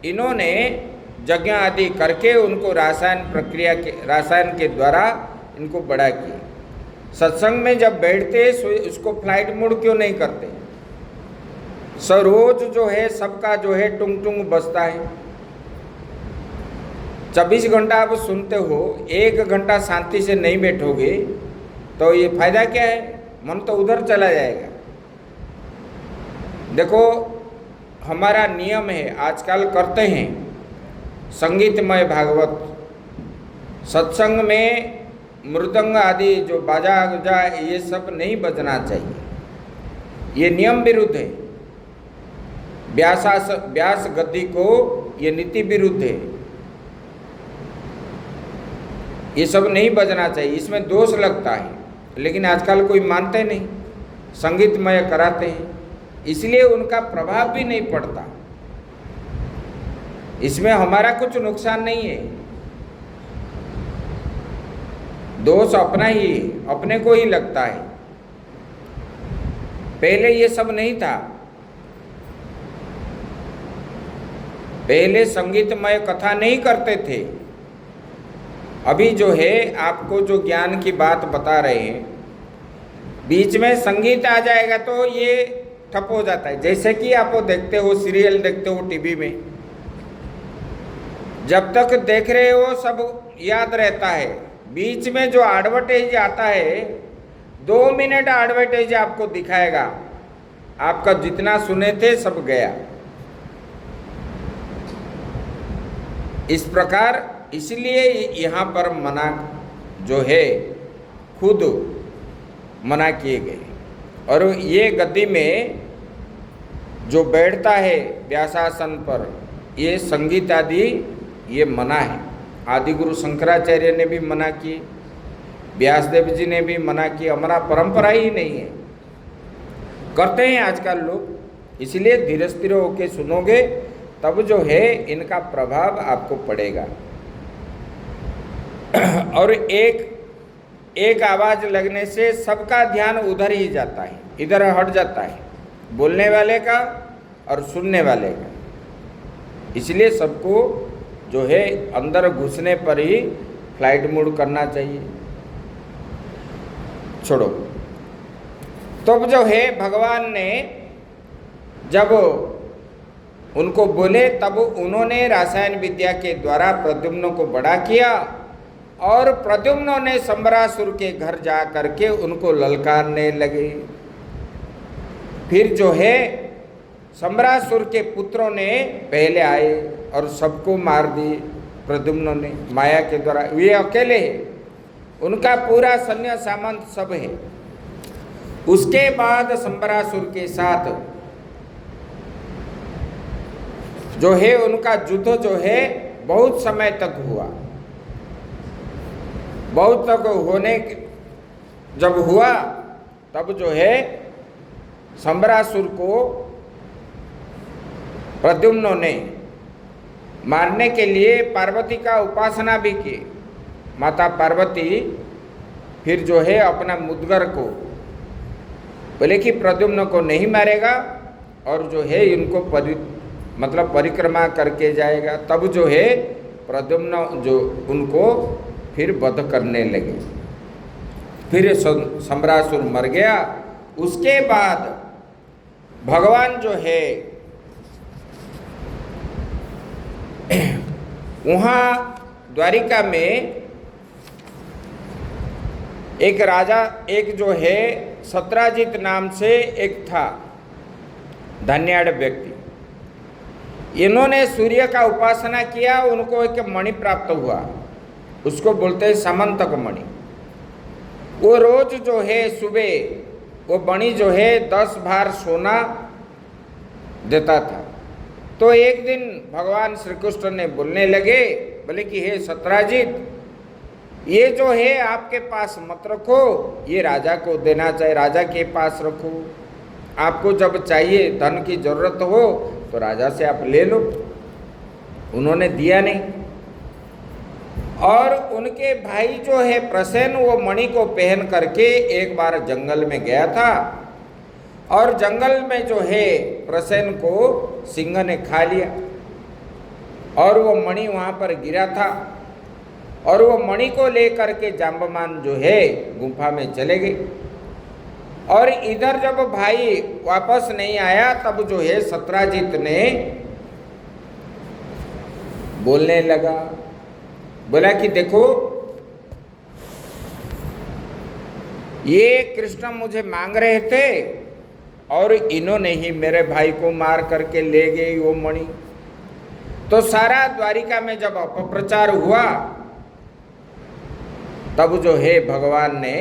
इन्होंने यज्ञ आदि करके उनको रासायन के द्वारा इनको बड़ा किया। सत्संग में जब बैठते उसको फ्लाइट मोड क्यों नहीं करते? रोज जो है सबका जो है टुंग टुंग बजता है, 24 घंटा आप सुनते हो, 1 घंटा शांति से नहीं बैठोगे तो ये फायदा क्या है? मन तो उधर चला जाएगा। देखो हमारा नियम है, आजकल करते हैं संगीतमय भागवत, सत्संग में मृदंग आदि जो बाजा गुजा ये सब नहीं बजना चाहिए, ये नियम विरुद्ध है। व्यास गद्दी को ये नीति विरुद्ध है, ये सब नहीं बजना चाहिए, इसमें दोष लगता है। लेकिन आजकल कोई मानते नहीं, संगीतमय कराते हैं, इसलिए उनका प्रभाव भी नहीं पड़ता। इसमें हमारा कुछ नुकसान नहीं है, दोष अपना ही है, अपने को ही लगता है। पहले ये सब नहीं था, पहले संगीतमय कथा नहीं करते थे। अभी जो है आपको जो ज्ञान की बात बता रहे हैं, बीच में संगीत आ जाएगा तो ये ठप हो जाता है। जैसे कि आप देखते हो सीरियल देखते हो टीवी में, जब तक देख रहे हो सब याद रहता है, बीच में जो एडवर्टाइज आता है 2 मिनट एडवर्टाइज आपको दिखाएगा, आपका जितना सुने थे सब गया। इस प्रकार इसलिए यहाँ पर मना जो है खुद मना किए गए। और ये गद्दी में जो बैठता है व्यासासन पर, ये संगीत आदि ये मना है। आदि गुरु शंकराचार्य ने भी मना की, व्यासदेव जी ने भी मना की, हमारा परंपरा ही नहीं है। करते हैं आजकल लोग, इसलिए धीरे धीरे होके सुनोगे तब जो है इनका प्रभाव आपको पड़ेगा। और एक आवाज लगने से सबका ध्यान उधर ही जाता है, इधर हट जाता है, बोलने वाले का और सुनने वाले का। इसलिए सबको जो है अंदर घुसने पर ही फ्लाइट मोड करना चाहिए। छोड़ो। तब जो है भगवान ने जब उनको बोले तब उन्होंने रासायन विद्या के द्वारा प्रद्युम्न को बड़ा किया और प्रद्युम्न ने संबरासुर के घर जा करके उनको ललकारने लगे। फिर जो है संबरासुर के पुत्रों ने पहले आए और सबको मार दिए प्रद्युम्न ने माया के द्वारा। वे अकेले हैं, उनका पूरा सैन्य सामंत सब है। उसके बाद संबरासुर के साथ जो है उनका युद्ध जो है बहुत समय तक हुआ। बहुत तक होने जब हुआ तब जो है संबरासुर को प्रद्युम्न ने मारने के लिए पार्वती का उपासना भी की। माता पार्वती फिर जो है अपना मुद्गर को बोले कि प्रद्युम्न को नहीं मारेगा और जो है इनको परिक्रमा करके जाएगा। तब जो है प्रद्युम्न जो उनको फिर वध करने लगे। फिर संबरासुर मर गया। उसके बाद भगवान जो है वहाँ द्वारिका में एक राजा, एक जो है सत्राजित नाम से एक था धन्याढ़ व्यक्ति। इन्होंने सूर्य का उपासना किया, उनको एक मणि प्राप्त हुआ, उसको बोलते हैं समंतक मणि। वो रोज जो है सुबह वो मणि जो है 10 भार सोना देता था। तो एक दिन भगवान श्री कृष्ण ने बोलने लगे, बोले कि हे सत्राजित, ये जो है आपके पास मत रखो, ये राजा को देना चाहिए, राजा के पास रखो। आपको जब चाहिए धन की जरूरत हो तो राजा से आप ले लो। उन्होंने दिया नहीं। और उनके भाई जो है प्रसेन वो मणि को पहन करके एक बार जंगल में गया था और जंगल में जो है प्रसेन को सिंह ने खा लिया और वो मणि वहाँ पर गिरा था। और वो मणि को लेकर के जाम्बवान जो है गुफा में चले गए। और इधर जब भाई वापस नहीं आया तब जो है सत्राजित ने बोलने लगा, बोला कि देखो ये कृष्ण मुझे मांग रहे थे और इन्होंने ही मेरे भाई को मार करके ले गए वो मणि। तो सारा द्वारिका में जब अपप्रचार हुआ तब जो है भगवान ने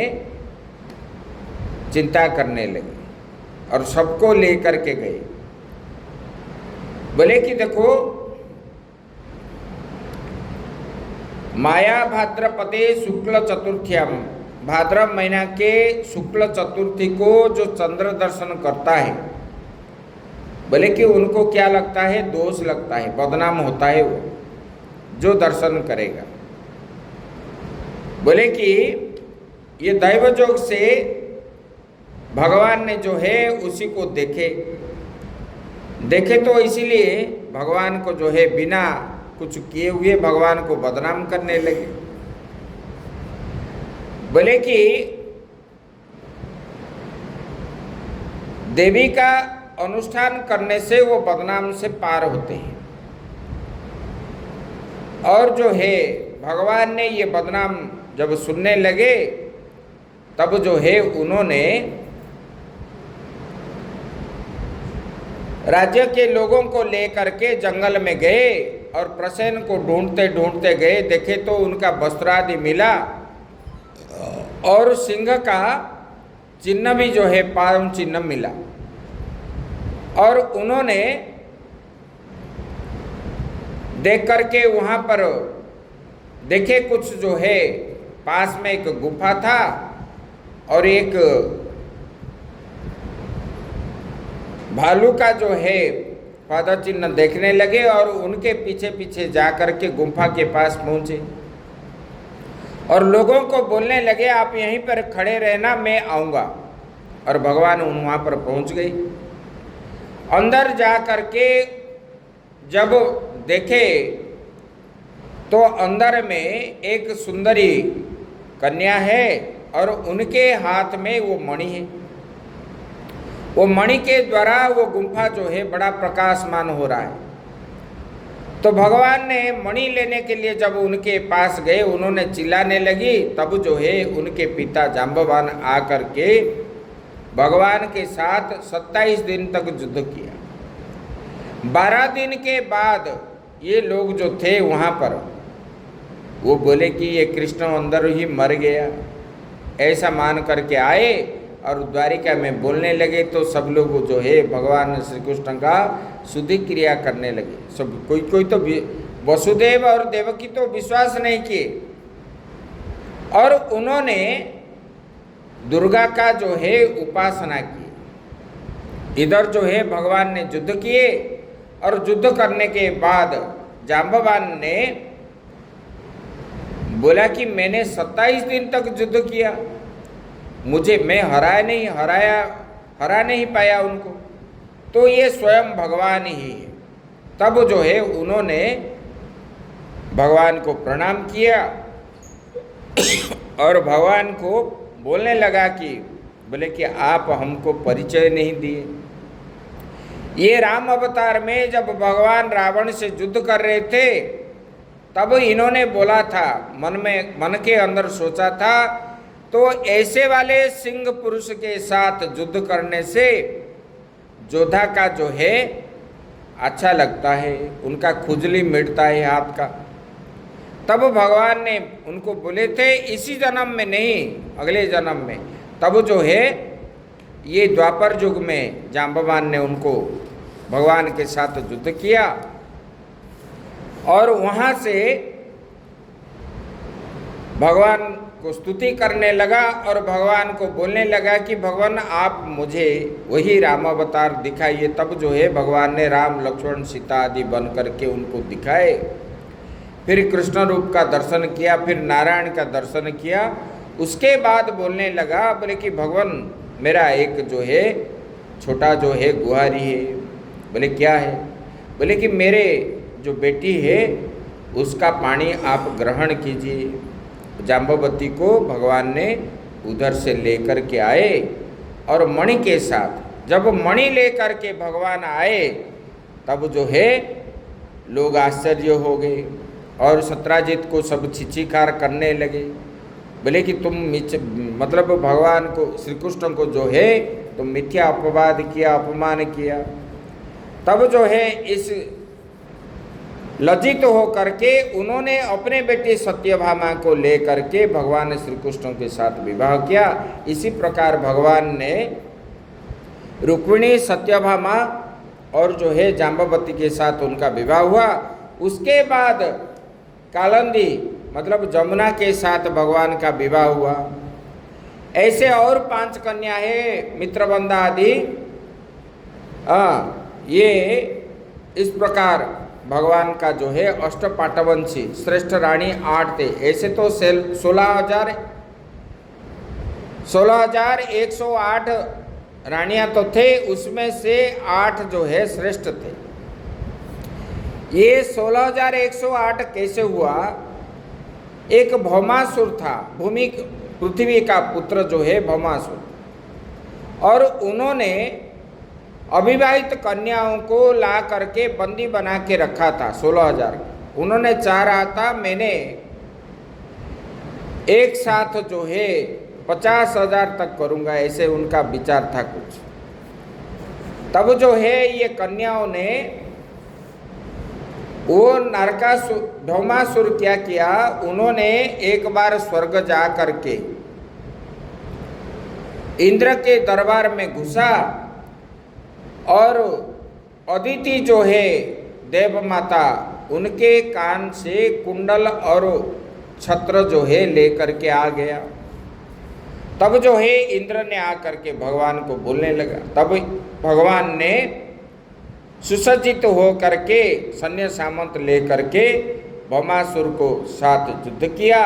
चिंता करने लगे और सबको लेकर के गए। बोले कि देखो माया भाद्रपदे शुक्ल चतुर्थ्याम, भाद्रव महीना के शुक्ल चतुर्थी को जो चंद्र दर्शन करता है, बोले कि उनको क्या लगता है, दोष लगता है, बदनाम होता है वो जो दर्शन करेगा। बोले कि ये दैव जोग से भगवान ने जो है उसी को देखे तो इसीलिए भगवान को जो है बिना कुछ किए हुए भगवान को बदनाम करने लगे। बोले कि देवी का अनुष्ठान करने से वो बदनाम से पार होते हैं और जो है भगवान ने ये बदनाम जब सुनने लगे तब जो है उन्होंने राज्य के लोगों को लेकर के जंगल में गए और प्रसेन को ढूंढते ढूंढते गए। देखे तो उनका वस्त्र आदि मिला और सिंह का चिन्ह भी जो है पावन चिन्ह मिला। और उन्होंने देख करके वहां पर देखे कुछ जो है पास में एक गुफा था और एक भालू का जो है पाद चिन्ह देखने लगे और उनके पीछे पीछे जा करके गुफा के पास पहुंचे और लोगों को बोलने लगे आप यहीं पर खड़े रहना, मैं आऊंगा। और भगवान वहां पर पहुंच गए। अंदर जा करके जब देखे तो अंदर में एक सुंदरी कन्या है और उनके हाथ में वो मणि है। वो मणि के द्वारा वो गुफा जो है बड़ा प्रकाशमान हो रहा है। तो भगवान ने मणि लेने के लिए जब उनके पास गए, उन्होंने चिल्लाने लगी, तब जो है उनके पिता जांबवान आकर के भगवान के साथ 27 दिन तक युद्ध किया। 12 दिन के बाद ये लोग जो थे वहाँ पर वो बोले कि ये कृष्ण अंदर ही मर गया, ऐसा मान करके आए और द्वारिका में बोलने लगे। तो सब लोग जो है भगवान श्री कृष्ण का शुद्धि क्रिया करने लगे। सब कोई तो वसुदेव और देवकी तो विश्वास नहीं किए और उन्होंने दुर्गा का जो है उपासना की। इधर जो है भगवान ने युद्ध किए और युद्ध करने के बाद जांबवान ने बोला कि मैंने 27 दिन तक युद्ध किया, मैं हरा नहीं पाया उनको, तो ये स्वयं भगवान ही है। तब जो है उन्होंने भगवान को प्रणाम किया और भगवान को बोलने लगा कि बोले कि आप हमको परिचय नहीं दिए। ये राम अवतार में जब भगवान रावण से युद्ध कर रहे थे तब इन्होंने बोला था, मन के अंदर सोचा था, तो ऐसे वाले सिंह पुरुष के साथ युद्ध करने से योद्धा का जो है अच्छा लगता है, उनका खुजली मिटता है हाथ का। तब भगवान ने उनको बोले थे इसी जन्म में नहीं, अगले जन्म में। तब जो है ये द्वापर युग में जांबवान ने उनको भगवान के साथ युद्ध किया और वहाँ से भगवान को स्तुति करने लगा और भगवान को बोलने लगा कि भगवान आप मुझे वही राम अवतार दिखाइए। तब जो है भगवान ने राम लक्ष्मण सीता आदि बन करके उनको दिखाए। फिर कृष्ण रूप का दर्शन किया, फिर नारायण का दर्शन किया। उसके बाद बोलने लगा, बोले कि भगवान मेरा एक जो है छोटा जो है गुहारी है। बोले क्या है? बोले कि मेरे जो बेटी है उसका पानी आप ग्रहण कीजिए। जाम्बवती को भगवान ने उधर से लेकर के आए और मणि के साथ जब मणि लेकर के भगवान आए तब जो है लोग आश्चर्य हो गए और सत्राजित को सब छिछीकार करने लगे। बोले कि तुम मतलब भगवान को श्री कृष्ण को जो है तुम मिथ्या अपवाद किया, अपमान किया। तब जो है इस लज्जित हो करके उन्होंने अपने बेटे सत्यभामा को लेकर के भगवान श्री कृष्ण के साथ विवाह किया। इसी प्रकार भगवान ने रुक्मिणी, सत्यभामा और जो है जाम्बवती के साथ उनका विवाह हुआ। उसके बाद कालिंदी मतलब जमुना के साथ भगवान का विवाह हुआ। ऐसे और 5 कन्या है, मित्रबंधा आदि। ये इस प्रकार भगवान का जो है अष्टपाटवंशी श्रेष्ठ रानी 8 थे। ऐसे तो 16,108 रानियां तो थे, उसमें से 8 जो है श्रेष्ठ थे। ये 16,108 कैसे हुआ? एक भौमासुर था, पृथ्वी का पुत्र जो है भौमासुर, और उन्होंने अविवाहित कन्याओं को ला करके बंदी बना के रखा था 16,000। उन्होंने चाह रहा था मैंने एक साथ जो है 50,000 तक करूंगा, ऐसे उनका विचार था कुछ। तब जो है ये कन्याओं ने वो भौमासुर क्या किया, उन्होंने एक बार स्वर्ग जा करके इंद्र के दरबार में घुसा और अदिति जो है देव माता, उनके कान से कुंडल और छत्र जो है लेकर के आ गया। तब जो है इंद्र ने आकर के भगवान को बोलने लगा। तब भगवान ने सुसज्जित हो करके सैन्य सामंत लेकर के भौमासुर को साथ युद्ध किया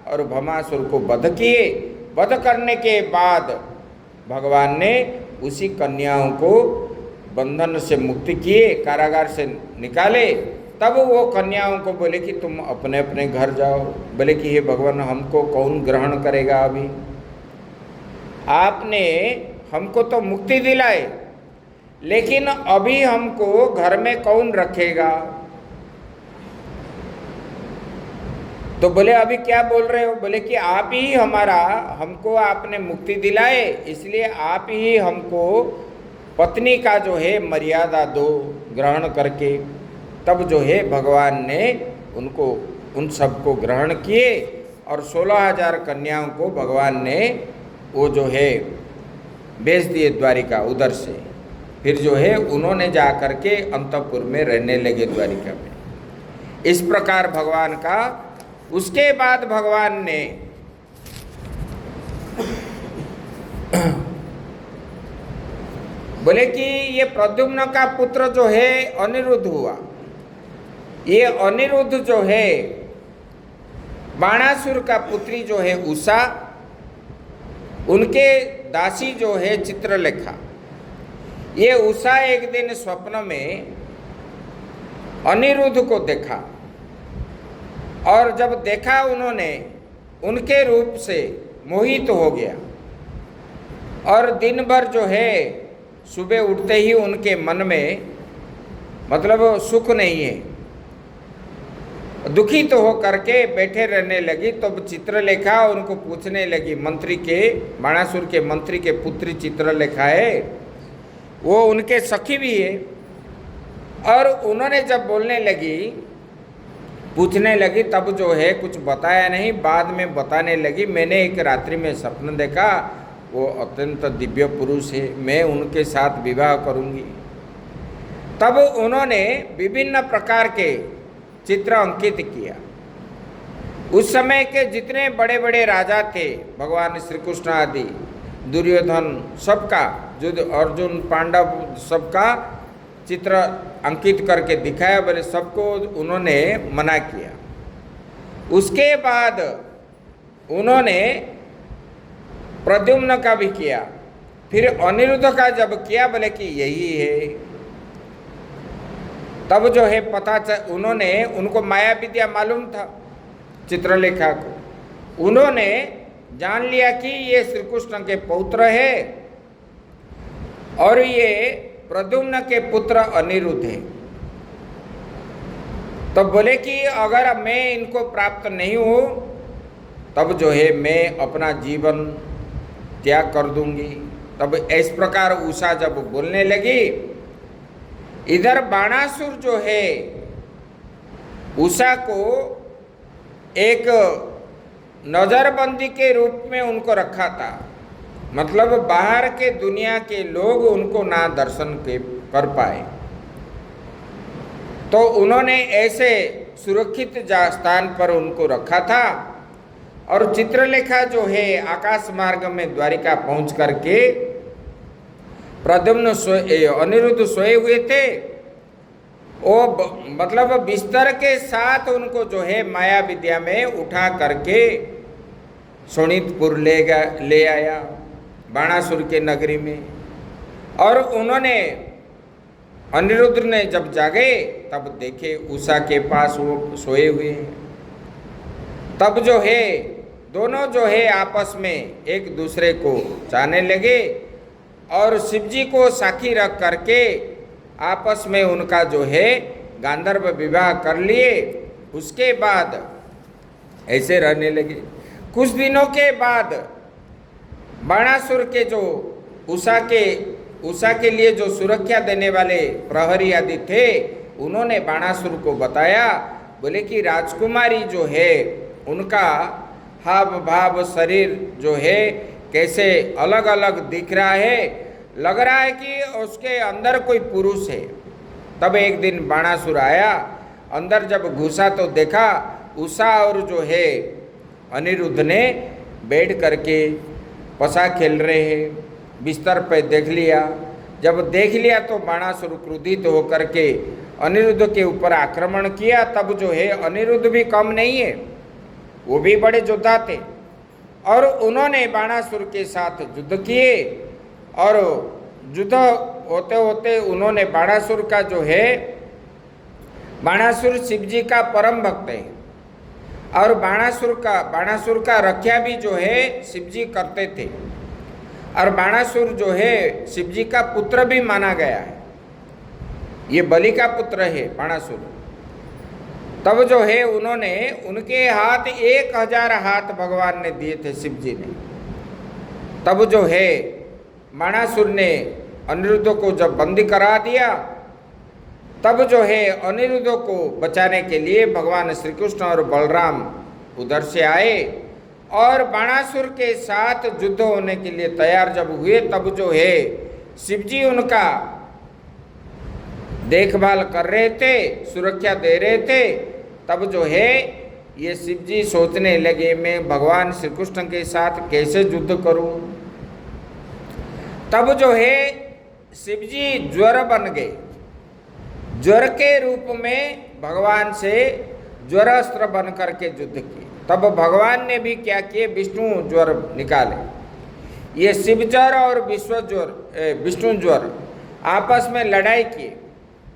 और भौमासुर को वध किए। वध करने के बाद भगवान ने उसी कन्याओं को बंधन से मुक्त किए, कारागार से निकाले। तब वो कन्याओं को बोले कि तुम अपने अपने घर जाओ। बोले कि हे भगवान, हमको कौन ग्रहण करेगा? अभी आपने हमको तो मुक्ति दिलाए, लेकिन अभी हमको घर में कौन रखेगा? तो बोले अभी क्या बोल रहे हो? बोले कि आप ही हमको आपने मुक्ति दिलाए, इसलिए आप ही हमको पत्नी का जो है मर्यादा दो ग्रहण करके। तब जो है भगवान ने उन सबको ग्रहण किए और 16,000 कन्याओं को भगवान ने वो जो है भेज दिए द्वारिका उधर से। फिर जो है उन्होंने जा कर के अंतपुर में रहने लगे द्वारिका में। इस प्रकार भगवान का, उसके बाद भगवान ने बोले कि ये प्रद्युम्न का पुत्र जो है अनिरुद्ध हुआ। ये अनिरुद्ध जो है बाणासुर का पुत्री जो है उषा, उनके दासी जो है चित्रलेखा। ये उषा एक दिन स्वप्न में अनिरुद्ध को देखा और जब देखा उन्होंने उनके रूप से मोहित हो गया और दिन भर जो है सुबह उठते ही उनके मन में मतलब सुख नहीं है, दुखित हो करके बैठे रहने लगी। तो चित्रलेखा उनको पूछने लगी, मंत्री के, बाणासुर के मंत्री के पुत्री चित्रलेखा है, वो उनके सखी भी है। और उन्होंने जब बोलने लगी, पूछने लगी, तब जो है कुछ बताया नहीं। बाद में बताने लगी, मैंने एक रात्रि में स्वप्न देखा, वो अत्यंत दिव्य पुरुष है, मैं उनके साथ विवाह करूंगी। तब उन्होंने विभिन्न प्रकार के चित्र अंकित किया। उस समय के जितने बड़े बड़े राजा थे, भगवान श्री कृष्ण आदि, दुर्योधन, सबका, जो अर्जुन, पांडव, सबका चित्र अंकित करके दिखाया। बोले सबको उन्होंने मना किया। उसके बाद उन्होंने प्रद्युम्न का भी किया। फिर अनिरुद्ध का जब किया, बोले कि यही है। तब जो है उन्होंने, उनको माया विद्या मालूम था चित्रलेखा को। उन्होंने जान लिया कि ये श्री कृष्ण के पौत्र है और ये प्रद्युम्न के पुत्र अनिरुद्ध है। तब बोले कि अगर मैं इनको प्राप्त नहीं हूँ तब जो है मैं अपना जीवन त्याग कर दूंगी। तब इस प्रकार उषा जब बोलने लगी, इधर बाणासुर जो है उषा को एक नजरबंदी के रूप में उनको रखा था। मतलब बाहर के दुनिया के लोग उनको ना दर्शन कर पाए, तो उन्होंने ऐसे सुरक्षित स्थान पर उनको रखा था। और चित्रलेखा जो है आकाश मार्ग में द्वारिका पहुंच करके, प्रद्युम्न अनिरुद्ध सोए हुए थे, वो मतलब बिस्तर के साथ उनको जो है माया विद्या में उठा करके शोणितपुर ले आया, बाणासुर के नगरी में। और उन्होंने, अनिरुद्ध ने जब जागे तब देखे उषा के पास वो सोए हुए हैं। तब जो है दोनों जो है आपस में एक दूसरे को चाहने लगे और शिवजी को साक्षी रख करके आपस में उनका जो है गांधर्व विवाह कर लिए। उसके बाद ऐसे रहने लगे। कुछ दिनों के बाद बाणासुर के जो उषा के लिए जो सुरक्षा देने वाले प्रहरी आदि थे, उन्होंने बाणासुर को बताया, बोले कि राजकुमारी जो है उनका हाव भाव शरीर जो है कैसे अलग अलग दिख रहा है, लग रहा है कि उसके अंदर कोई पुरुष है। तब एक दिन बाणासुर आया, अंदर जब घुसा तो देखा उषा और जो है अनिरुद्ध ने बैठ करके पसा खेल रहे हैं। बिस्तर पे देख लिया, जब देख लिया तो बाणासुर क्रोधित होकर के अनिरुद्ध के ऊपर आक्रमण किया। तब जो है अनिरुद्ध भी कम नहीं है, वो भी बड़े योद्धा थे और उन्होंने बाणासुर के साथ युद्ध किए और युद्ध होते होते उन्होंने बाणासुर का जो है, बाणासुर शिव जी का परम भक्त है और बाणासुर का रक्षा भी जो है शिव जी करते थे और बाणासुर जो है शिव जी का पुत्र भी माना गया है, ये बलि का पुत्र है बाणासुर। तब जो है उन्होंने उनके हाथ 1000 हाथ भगवान ने दिए थे शिव जी ने। तब जो है बाणासुर ने अनिरुद्ध को जब बंदी करा दिया, तब जो है अनिरुद्ध को बचाने के लिए भगवान श्री कृष्ण और बलराम उधर से आए और बाणासुर के साथ युद्ध होने के लिए तैयार जब हुए, तब जो है शिव जी उनका देखभाल कर रहे थे, सुरक्षा दे रहे थे। तब जो है ये शिव जी सोचने लगे, मैं भगवान श्री कृष्ण के साथ कैसे युद्ध करूं। तब जो है शिव जी ज्वर बन गए, ज्वर के रूप में भगवान से ज्वरास्त्र बन करके युद्ध किए। तब भगवान ने भी क्या किए, विष्णु ज्वर निकाले। ये शिव ज्वर और विष्णु ज्वर आपस में लड़ाई किए।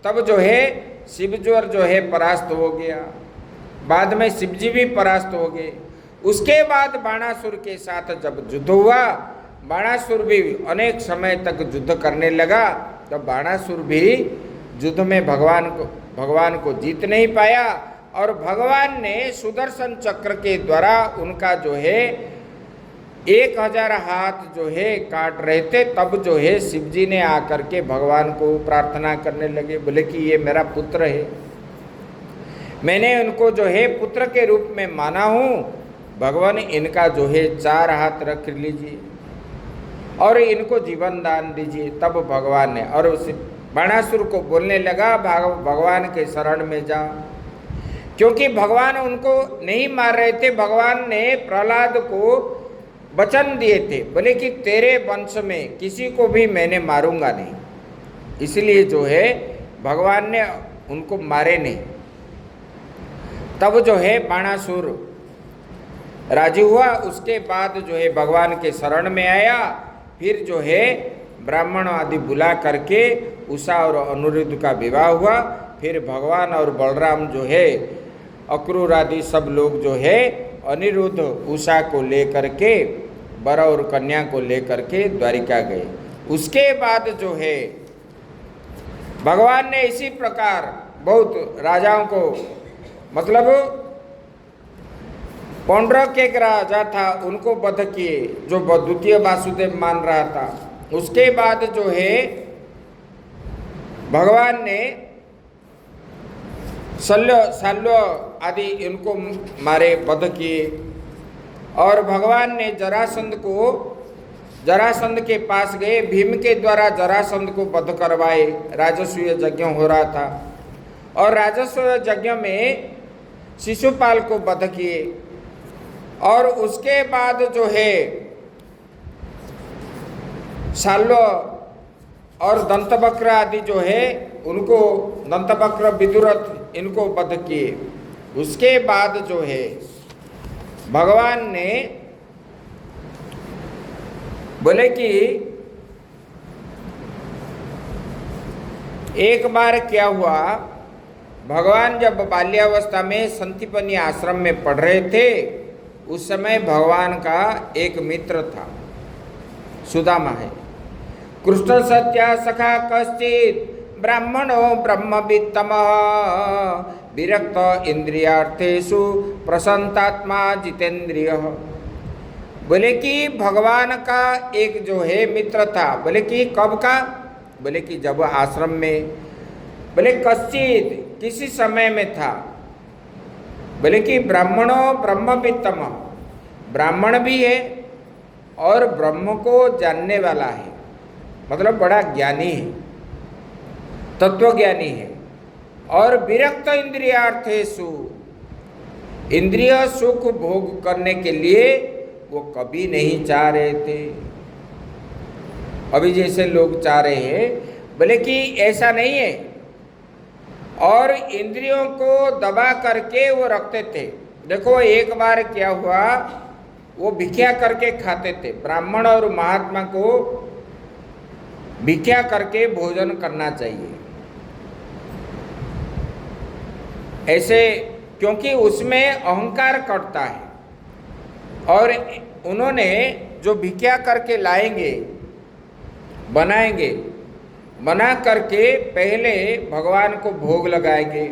तब जो है शिव ज्वर जो है परास्त हो गया, बाद में शिव जी भी परास्त हो गए। उसके बाद बाणासुर के साथ जब युद्ध हुआ, बाणासुर भी अनेक समय तक युद्ध करने लगा। तब बाणासुर भी युद्ध में भगवान को जीत नहीं पाया और भगवान ने सुदर्शन चक्र के द्वारा उनका जो है 1000 हाथ जो है काट रहे थे। तब जो है शिव जी ने आकर के भगवान को प्रार्थना करने लगे, बोले कि ये मेरा पुत्र है, मैंने उनको जो है पुत्र के रूप में माना हूँ, भगवान इनका जो है 4 हाथ रख लीजिए और इनको जीवन दान दीजिए। तब भगवान ने और उस बाणासुर को बोलने लगा, भगवान के शरण में जा, क्योंकि भगवान उनको नहीं मार रहे थे। भगवान ने प्रहलाद को वचन दिए थे, बोले कि तेरे वंश में किसी को भी मैंने मारूंगा नहीं, इसलिए जो है भगवान ने उनको मारे नहीं। तब जो है बाणासुर राजी हुआ। उसके बाद जो है भगवान के शरण में आया। फिर जो है ब्राह्मण आदि बुला करके उषा और अनिरुद्ध का विवाह हुआ। फिर भगवान और बलराम जो है अक्रूर आदि सब लोग जो है अनिरुद्ध उषा को लेकर के, वर और कन्या को लेकर के द्वारिका गए। उसके बाद जो है भगवान ने इसी प्रकार बहुत राजाओं को, मतलब पौंड्रक एक राजा था, उनको वध किए, जो द्वितीय वासुदेव मान रहा था। उसके बाद जो है भगवान ने शल्य आदि इनको मारे, वध किए। और भगवान ने जरासंध के पास गए, भीम के द्वारा जरासंध को वध करवाए। राजसूय यज्ञ हो रहा था और राजसूय यज्ञ में शिशुपाल को वध किए। और उसके बाद जो है शाल्व और दंतवक्र आदि जो है उनको, दंतवक्र विदुरथ इनको वध किए। उसके बाद जो है भगवान ने बोले कि एक बार क्या हुआ, भगवान जब बाल्यावस्था में संतीपनी आश्रम में पढ़ रहे थे, उस समय भगवान का एक मित्र था, सुदामा है। कृष्ण सत्या सखा कश्चित ब्राह्मणो ब्रह्मवित्तमः विरक्त इंद्रियार्थेषु प्रसन्नात्मा जितेन्द्रियः। बोले कि भगवान का एक जो है मित्र था। बोले कि कब का? बोले कि जब आश्रम में, बोले कश्चित किसी समय में था। बोले कि ब्राह्मणो ब्रह्मवित्तम, ब्राह्मण भी है और ब्रह्म को जानने वाला है, मतलब बड़ा ज्ञानी है, तत्वज्ञानी है। और विरक्त इंद्रियार्थेषु, इंद्रिय सुख भोग करने के लिए वो कभी नहीं चाह रहे थे। अभी जैसे लोग चाह रहे हैं, बोले कि ऐसा नहीं है। और इंद्रियों को दबा करके वो रखते थे। देखो एक बार क्या हुआ, वो भिक्षा करके खाते थे। ब्राह्मण और महात्मा को भिक्षा करके भोजन करना चाहिए ऐसे, क्योंकि उसमें अहंकार कटता है। और उन्होंने जो भिक्षा करके लाएंगे, बनाएंगे, बना करके पहले भगवान को भोग लगाएंगे,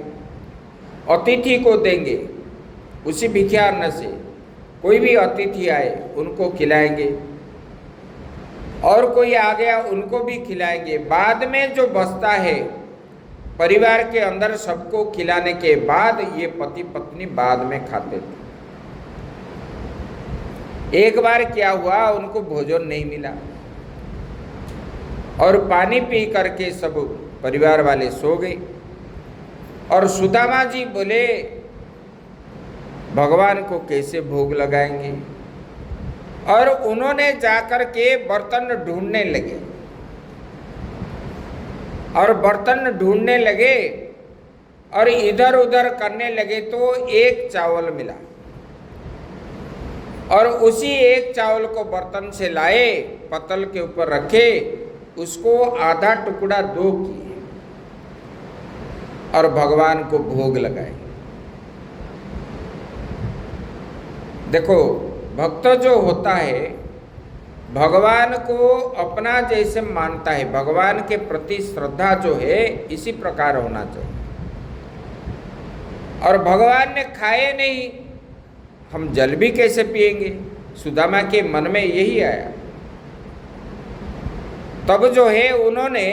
अतिथि को देंगे। उसी भिक्षा अन्न से कोई भी अतिथि आए उनको खिलाएंगे, और कोई आ गया उनको भी खिलाएंगे। बाद में जो बचता है परिवार के अंदर सबको खिलाने के बाद ये पति पत्नी बाद में खाते थे। एक बार क्या हुआ, उनको भोजन नहीं मिला और पानी पी करके सब परिवार वाले सो गए। और सुदामा जी बोले भगवान को कैसे भोग लगाएंगे, और उन्होंने जाकर के बर्तन ढूंढने लगे। और बर्तन ढूंढने लगे और इधर उधर करने लगे तो एक चावल मिला, और उसी एक चावल को बर्तन से लाए, पत्तल के ऊपर रखे, उसको आधा टुकड़ा दो किए और भगवान को भोग लगाए। देखो भक्त जो होता है भगवान को अपना जैसे मानता है, भगवान के प्रति श्रद्धा जो है इसी प्रकार होना चाहिए। और भगवान ने खाए नहीं, हम जल भी कैसे पिएंगे? सुदामा के मन में यही आया। तब जो है उन्होंने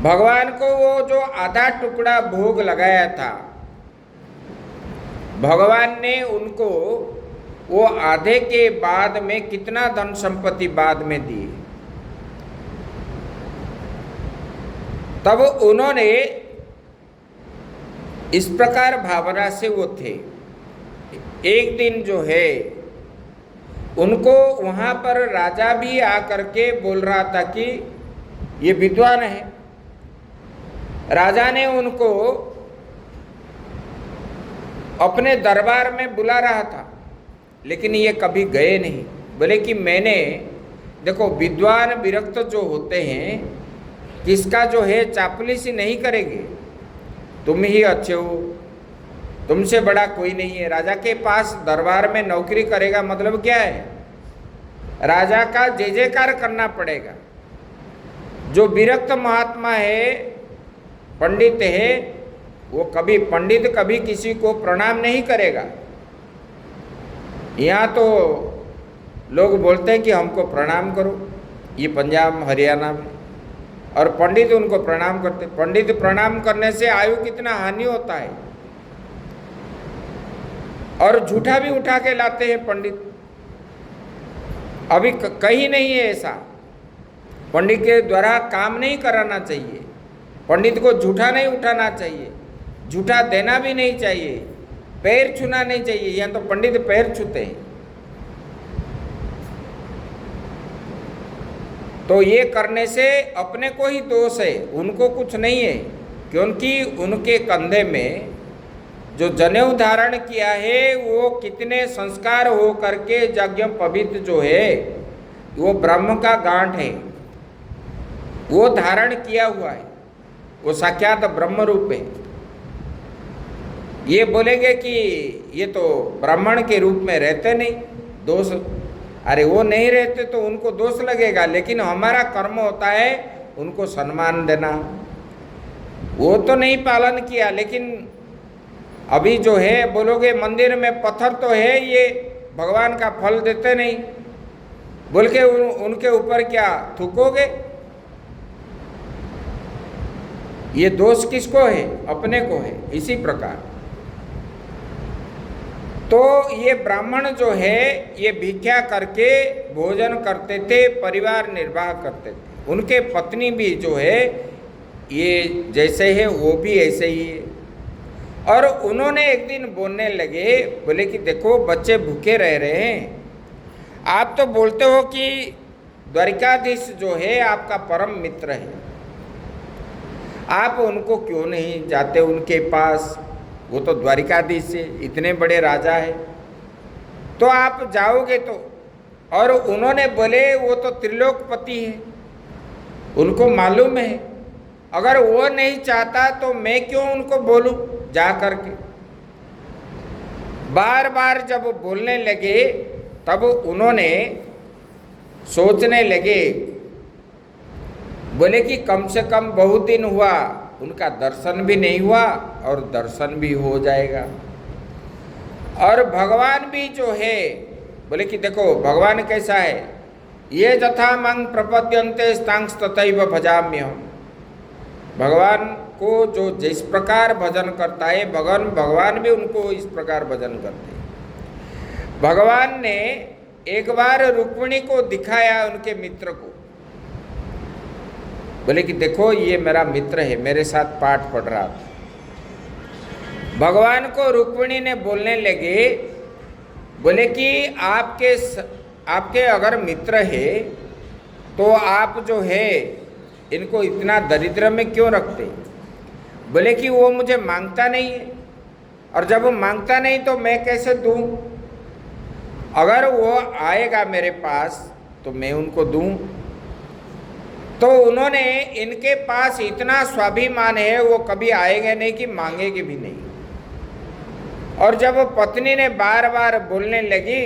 भगवान को वो जो आधा टुकड़ा भोग लगाया था, भगवान ने उनको वो आधे के बाद में कितना धन संपत्ति बाद में दी। तब उन्होंने इस प्रकार भावना से वो थे। एक दिन जो है उनको वहाँ पर राजा भी आकर के बोल रहा था कि ये विद्वान है। राजा ने उनको अपने दरबार में बुला रहा था, लेकिन ये कभी गए नहीं। बोले कि मैंने, देखो विद्वान विरक्त जो होते हैं किसका जो है चापलूसी नहीं करेंगे। तुम ही अच्छे हो, तुमसे बड़ा कोई नहीं है। राजा के पास दरबार में नौकरी करेगा मतलब क्या है? राजा का जय जयकार करना पड़ेगा। जो विरक्त महात्मा है, पंडित है, वो कभी पंडित कभी किसी को प्रणाम नहीं करेगा। यहाँ तो लोग बोलते हैं कि हमको प्रणाम करो, ये पंजाब हरियाणा में, और पंडित उनको प्रणाम करते। पंडित प्रणाम करने से आयु कितना हानि होता है, और झूठा भी उठा के लाते हैं पंडित। अभी कहीं नहीं है ऐसा। पंडित के द्वारा काम नहीं कराना चाहिए, पंडित को झूठा नहीं उठाना चाहिए, झूठा देना भी नहीं चाहिए, पैर छूना नहीं चाहिए। यहाँ तो पंडित पैर छूते हैं। तो ये करने से अपने को ही दोष है, उनको कुछ नहीं है, क्योंकि उनके कंधे में जो जनेऊ धारण किया है वो कितने संस्कार हो करके यज्ञ पवित्र जो है वो ब्रह्म का गांठ है, वो धारण किया हुआ है, वो साक्षात ब्रह्म रूप है। ये बोलेंगे कि ये तो ब्राह्मण के रूप में रहते नहीं, दोष, अरे वो नहीं रहते तो उनको दोष लगेगा, लेकिन हमारा कर्म होता है उनको सम्मान देना। वो तो नहीं पालन किया, लेकिन अभी जो है बोलोगे मंदिर में पत्थर तो है, ये भगवान का फल देते नहीं, बोल के उनके ऊपर क्या थूकोगे? ये दोष किसको है? अपने को है। इसी प्रकार तो ये ब्राह्मण जो है ये भिक्षा करके भोजन करते थे, परिवार निर्वाह करते थे। उनके पत्नी भी जो है ये जैसे है वो भी ऐसे ही है। और उन्होंने एक दिन बोलने लगे, बोले कि देखो बच्चे भूखे रह रहे हैं, आप तो बोलते हो कि द्वारिकाधीश जो है आपका परम मित्र है, आप उनको क्यों नहीं जाते उनके पास? वो तो द्वारिकाधीश से इतने बड़े राजा है, तो आप जाओगे तो। और उन्होंने बोले वो तो त्रिलोकपति है, उनको मालूम है, अगर वो नहीं चाहता तो मैं क्यों उनको बोलूं जा करके। बार बार जब बोलने लगे तब उन्होंने सोचने लगे, बोले कि कम से कम बहुत दिन हुआ उनका दर्शन भी नहीं हुआ और दर्शन भी हो जाएगा। और भगवान भी जो है, बोले कि देखो भगवान कैसा है, ये जथा मंग प्रपद्यन्ते स्तांग तथैव भजाम्यहम्। भगवान को जो जिस प्रकार भजन करता है भगवान भी उनको इस प्रकार भजन करते हैं। भगवान ने एक बार रुक्मिणी को दिखाया उनके मित्र को, बोले कि देखो ये मेरा मित्र है, मेरे साथ पाठ पढ़ रहा था। भगवान को रुक्मिणी ने बोलने लगे, बोले कि आपके अगर मित्र है तो आप जो है इनको इतना दरिद्र में क्यों रखते? बोले कि वो मुझे मांगता नहीं है, और जब वो मांगता नहीं तो मैं कैसे दूं? अगर वो आएगा मेरे पास तो मैं उनको दूं। तो उन्होंने, इनके पास इतना स्वाभिमान है, वो कभी आएंगे नहीं कि मांगेंगे भी नहीं। और जब पत्नी ने बार बार बोलने लगी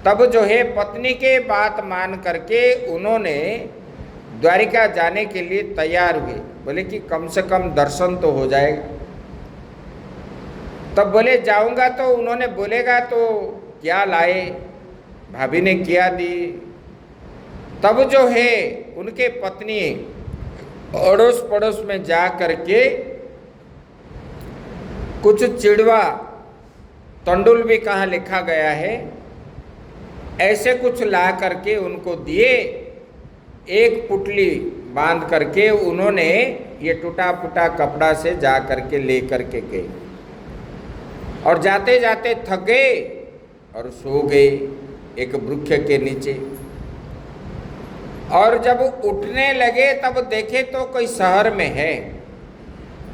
तब जो है पत्नी के बात मान करके उन्होंने द्वारिका जाने के लिए तैयार हुए। बोले कि कम से कम दर्शन तो हो जाएगा। तब बोले जाऊंगा तो उन्होंने बोलेगा तो क्या लाए, भाभी ने क्या दी। तब जो है उनके पत्नी अड़ोस पड़ोस में जा करके कुछ चिड़वा, तंडुल भी कहाँ लिखा गया है, ऐसे कुछ ला करके उनको दिए। एक पुटली बांध करके उन्होंने ये टूटा फूटा कपड़ा से जा करके ले करके गए, और जाते जाते थक गए और सो गए एक वृक्ष के नीचे। और जब उठने लगे तब देखे तो कोई शहर में है।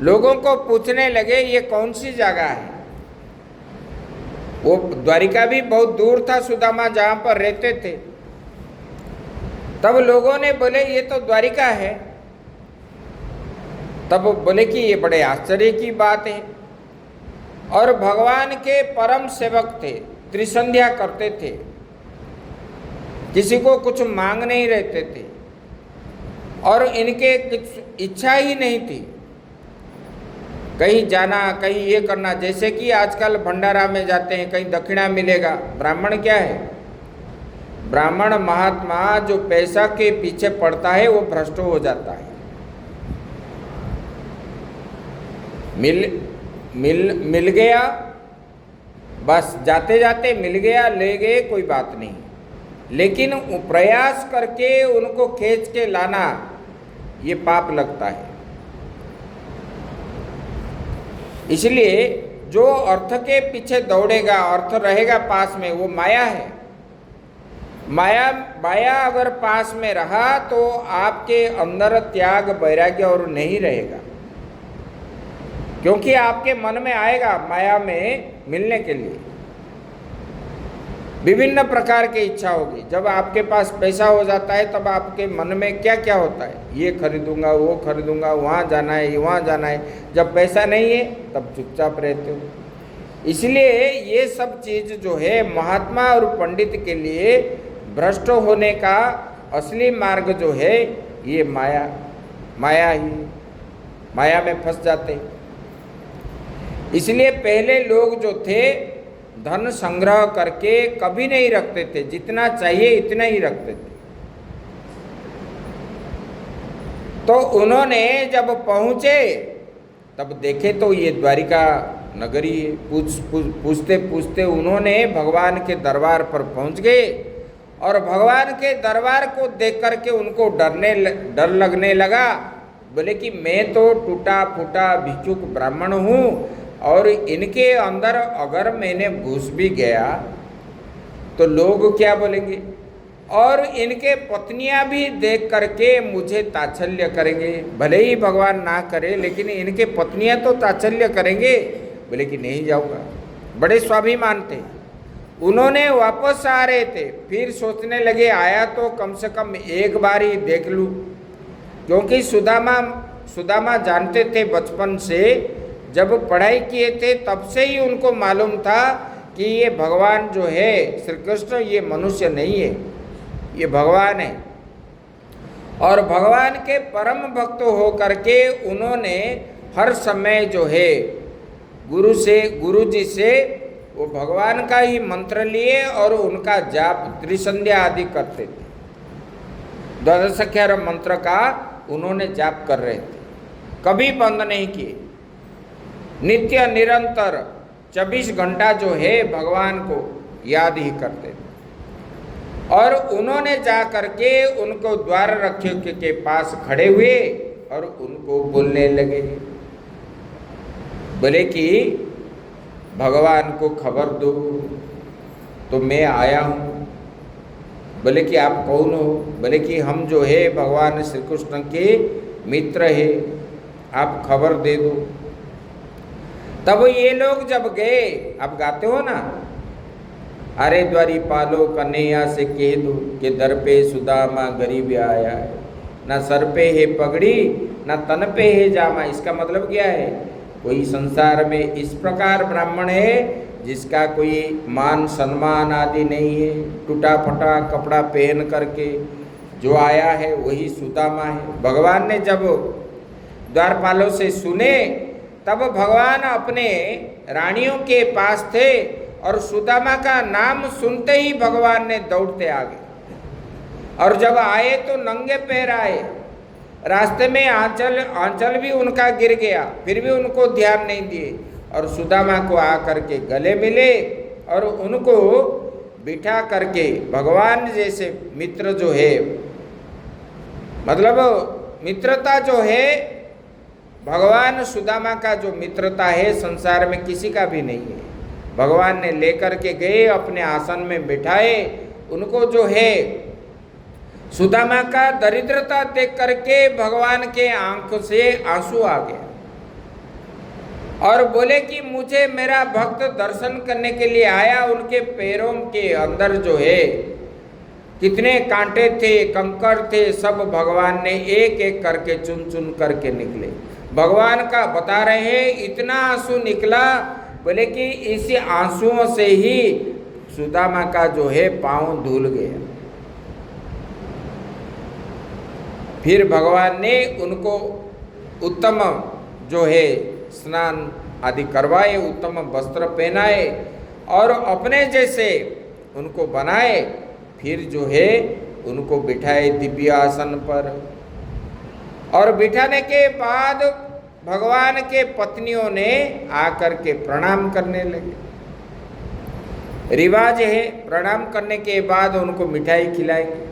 लोगों को पूछने लगे ये कौन सी जगह है। वो द्वारिका भी बहुत दूर था, सुदामा जहाँ पर रहते थे। तब लोगों ने बोले ये तो द्वारिका है। तब बोले कि ये बड़े आश्चर्य की बात है। और भगवान के परम सेवक थे, त्रिसंध्या करते थे, किसी को कुछ मांग नहीं रहते थे, और इनके कुछ इच्छा ही नहीं थी कहीं जाना, कहीं ये करना। जैसे कि आजकल भंडारा में जाते हैं, कहीं दक्षिणा मिलेगा। ब्राह्मण क्या है? ब्राह्मण महात्मा जो पैसा के पीछे पड़ता है वो भ्रष्ट हो जाता है। मिल गया, बस जाते जाते मिल गया, ले गए, कोई बात नहीं। लेकिन प्रयास करके उनको खींच के लाना ये पाप लगता है। इसलिए जो अर्थ के पीछे दौड़ेगा, अर्थ रहेगा पास में, वो माया है। माया अगर पास में रहा तो आपके अंदर त्याग, वैराग्य और नहीं रहेगा, क्योंकि आपके मन में आएगा माया में मिलने के लिए विभिन्न प्रकार की इच्छा होगी। जब आपके पास पैसा हो जाता है तब आपके मन में क्या क्या होता है, ये खरीदूंगा, वो खरीदूंगा, वहाँ जाना है, वहाँ जाना है। जब पैसा नहीं है तब चुपचाप रहते हो। इसलिए ये सब चीज़ जो है महात्मा और पंडित के लिए भ्रष्ट होने का असली मार्ग जो है ये माया ही, माया में फंस जाते। इसलिए पहले लोग जो थे धन संग्रह करके कभी नहीं रखते थे, जितना चाहिए इतना ही रखते थे। तो उन्होंने जब पहुंचे तब देखे तो ये द्वारिका नगरी है। पूछते पूछते उन्होंने भगवान के दरबार पर पहुंच गए और भगवान के दरबार को देख करके उनको डर लगने लगा। बोले कि मैं तो टूटा फूटा भिक्षुक ब्राह्मण हूँ और इनके अंदर अगर मैंने घुस भी गया तो लोग क्या बोलेंगे, और इनके पत्नियां भी देख करके मुझे ताच्छल्य करेंगे। भले ही भगवान ना करे लेकिन इनके पत्नियां तो ताच्छल्य करेंगे। बोले कि नहीं जाऊंगा। बड़े स्वाभिमान थे। उन्होंने वापस आ रहे थे, फिर सोचने लगे आया तो कम से कम एक बार ही देख लूं, क्योंकि सुदामा जानते थे बचपन से, जब पढ़ाई किए थे तब से ही उनको मालूम था कि ये भगवान जो है श्री कृष्ण ये मनुष्य नहीं है, ये भगवान है। और भगवान के परम भक्त हो करके उन्होंने हर समय जो है गुरु जी से वो भगवान का ही मंत्र लिए और उनका जाप त्रिसंध्या आदि करते थे। द्वादशाक्षर मंत्र का उन्होंने जाप कर रहे थे, कभी बंद नहीं किए। नित्य निरंतर 24 घंटा जो है भगवान को याद ही करते थे। और उन्होंने जा करके उनको द्वार रक्षक के पास खड़े हुए और उनको बोलने लगे, बोले कि भगवान को खबर दो तो मैं आया हूँ। बोले कि आप कौन हो? बोले कि हम जो है भगवान श्री कृष्ण के मित्र है, आप खबर दे दो। तब ये लोग जब गए, आप गाते हो ना, अरे द्वारी पालो कन्हैया से कह दो कि दर पे सुदामा गरीब आया है, ना सर पे है पगड़ी ना तन पे है जामा। इसका मतलब क्या है? कोई संसार में इस प्रकार ब्राह्मण है जिसका कोई मान सम्मान आदि नहीं है, टूटा फटा कपड़ा पहन करके जो आया है वही सुदामा है। भगवान ने जब द्वारपालों से सुने तब भगवान अपने रानियों के पास थे और सुदामा का नाम सुनते ही भगवान ने दौड़ते आ गए। और जब आए तो नंगे पैर आए, रास्ते में आंचल भी उनका गिर गया, फिर भी उनको ध्यान नहीं दिए और सुदामा को आकर के गले मिले और उनको बिठा करके भगवान जैसे मित्र जो है, मतलब मित्रता जो है भगवान सुदामा का जो मित्रता है संसार में किसी का भी नहीं है। भगवान ने लेकर के गए, अपने आसन में बिठाए, उनको जो है सुदामा का दरिद्रता देख करके भगवान के आंखों से आंसू आ गया और बोले कि मुझे मेरा भक्त दर्शन करने के लिए आया। उनके पैरों के अंदर जो है कितने कांटे थे, कंकड़ थे, सब भगवान ने एक एक करके चुन चुन करके निकले। भगवान का बता रहे हैं इतना आंसू निकला, बोले कि इसी आंसुओं से ही सुदामा का जो है पांव धुल गया। फिर भगवान ने उनको उत्तम जो है स्नान आदि करवाए, उत्तम वस्त्र पहनाए और अपने जैसे उनको बनाए। फिर जो है उनको बिठाए दिव्य आसन पर और बिठाने के बाद भगवान के पत्नियों ने आकर के प्रणाम करने लगे। रिवाज है प्रणाम करने के बाद उनको मिठाई खिलाएंगे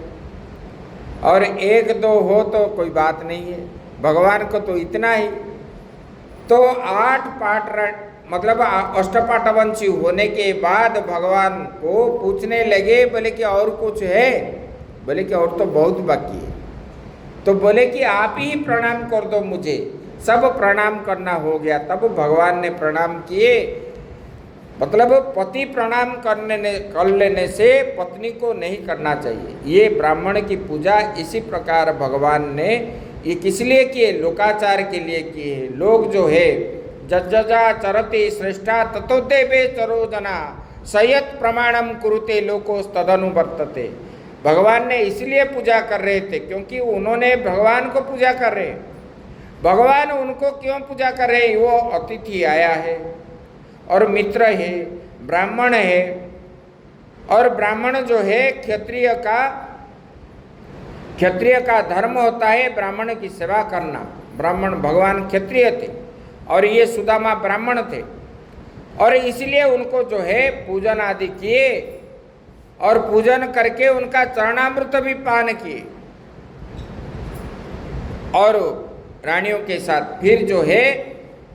और एक दो हो तो कोई बात नहीं है, भगवान को तो इतना ही। तो 8 पाठ मतलब अष्टपाठवंशी होने के बाद भगवान को पूछने लगे, बोले कि और कुछ है? बोले कि और तो बहुत बाकी है। तो बोले कि आप ही प्रणाम कर दो मुझे। सब प्रणाम करना हो गया। तब भगवान ने प्रणाम किए। मतलब पति प्रणाम कर लेने से पत्नी को नहीं करना चाहिए। ये ब्राह्मण की पूजा इसी प्रकार भगवान ने ये किस लिए किए? लोकाचार के लिए किए। लोग जो है जज्जजा चरति श्रेष्ठा ततो देवे चरोजना सयत प्रमाणम कुरुते लोकोस तदनुवर्तते। भगवान ने इसलिए पूजा कर रहे थे क्योंकि उन्होंने भगवान को पूजा कर रहे। भगवान उनको क्यों पूजा कर रहे? वो अतिथि आया है, और मित्र है, ब्राह्मण है। और ब्राह्मण जो है क्षत्रिय का धर्म होता है ब्राह्मण की सेवा करना। ब्राह्मण भगवान क्षत्रिय थे और ये सुदामा ब्राह्मण थे, और इसलिए उनको जो है पूजन आदि किए और पूजन करके उनका चरणामृत भी पान किए। और रानियों के साथ फिर जो है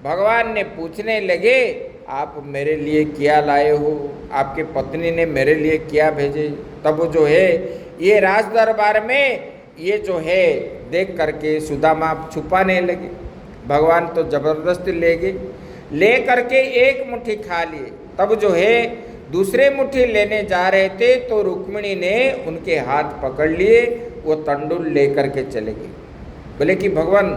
भगवान ने पूछने लगे, आप मेरे लिए क्या लाए हो, आपके पत्नी ने मेरे लिए क्या भेजे। तब जो है ये राज दरबार में ये जो है देख करके सुदामा छुपाने लगे। भगवान तो जबरदस्ती ले करके एक मुट्ठी खा लिए। तब जो है दूसरे मुट्ठी लेने जा रहे थे तो रुक्मिणी ने उनके हाथ पकड़ लिए, वो तंडुल ले करके चले गए। बोले कि भगवान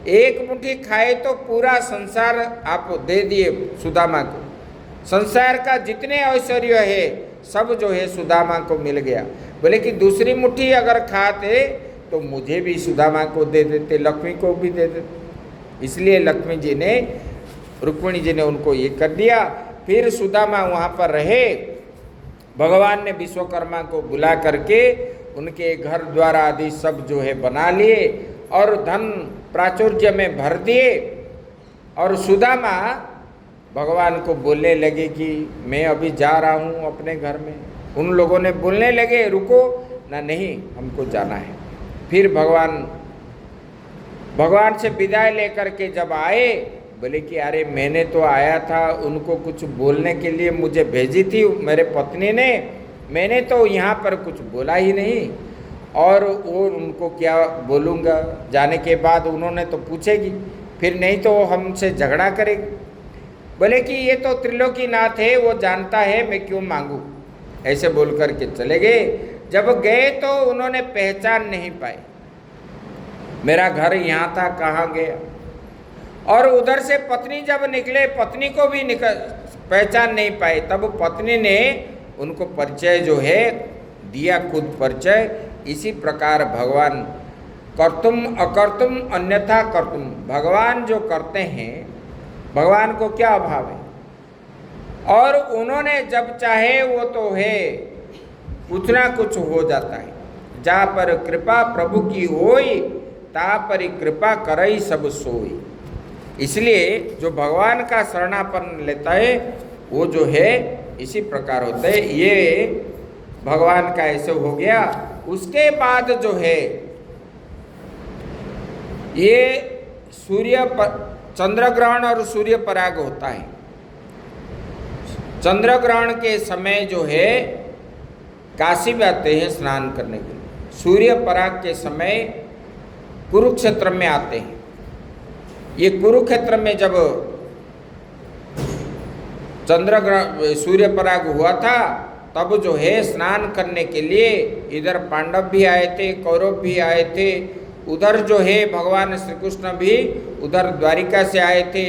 एक मुट्ठी खाए तो पूरा संसार आप दे दिए सुदामा को, संसार का जितने ऐश्वर्य है सब जो है सुदामा को मिल गया। बोले कि दूसरी मुट्ठी अगर खाते तो मुझे भी सुदामा को दे देते, लक्ष्मी को भी दे देते। इसलिए लक्ष्मी जी ने, रुक्मिणी जी ने उनको ये कर दिया। फिर सुदामा वहाँ पर रहे। भगवान ने विश्वकर्मा को बुला करके उनके घर द्वार आदि सब जो है बना लिए और धन प्राचुर्य में भर दिए। और सुदामा भगवान को बोलने लगे कि मैं अभी जा रहा हूँ अपने घर में। उन लोगों ने बोलने लगे रुको ना, नहीं हमको जाना है। फिर भगवान से विदाई लेकर के जब आए, बोले कि अरे मैंने तो आया था, उनको कुछ बोलने के लिए मुझे भेजी थी मेरे पत्नी ने, मैंने तो यहाँ पर कुछ बोला ही नहीं, और वो उनको क्या बोलूँगा। जाने के बाद उन्होंने तो पूछेगी, फिर नहीं तो वो हमसे झगड़ा करेगी। बोले कि ये तो त्रिलोकीनाथ है, वो जानता है मैं क्यों मांगू। ऐसे बोल कर के चले गए। जब गए तो उन्होंने पहचान नहीं पाई, मेरा घर यहाँ था कहाँ गया। और उधर से पत्नी जब निकले, पत्नी को भी पहचान नहीं पाए। तब पत्नी ने उनको परिचय जो है दिया, खुद परिचय। इसी प्रकार भगवान कर्तुम अकर्तुम अन्यथा कर्तुम, भगवान जो करते हैं, भगवान को क्या अभाव है। और उन्होंने जब चाहे वो तो है कुछ ना कुछ हो जाता है। जहाँ पर कृपा प्रभु की होई, ता पर कृपा करई सब सोई। इसलिए जो भगवान का शरणापन्न लेता है वो जो है इसी प्रकार होता है। ये भगवान का ऐसे हो गया। उसके बाद जो है ये चंद्र ग्रहण और सूर्य पराग होता है। चंद्र ग्रहण के समय जो है काशी में आते हैं स्नान करने के लिए। सूर्य पराग के समय कुरुक्षेत्र में आते हैं। ये कुरुक्षेत्र में जब सूर्य पराग हुआ था तब जो है स्नान करने के लिए इधर पांडव भी आए थे, कौरव भी आए थे। उधर जो है भगवान श्री कृष्ण भी उधर द्वारिका से आए थे।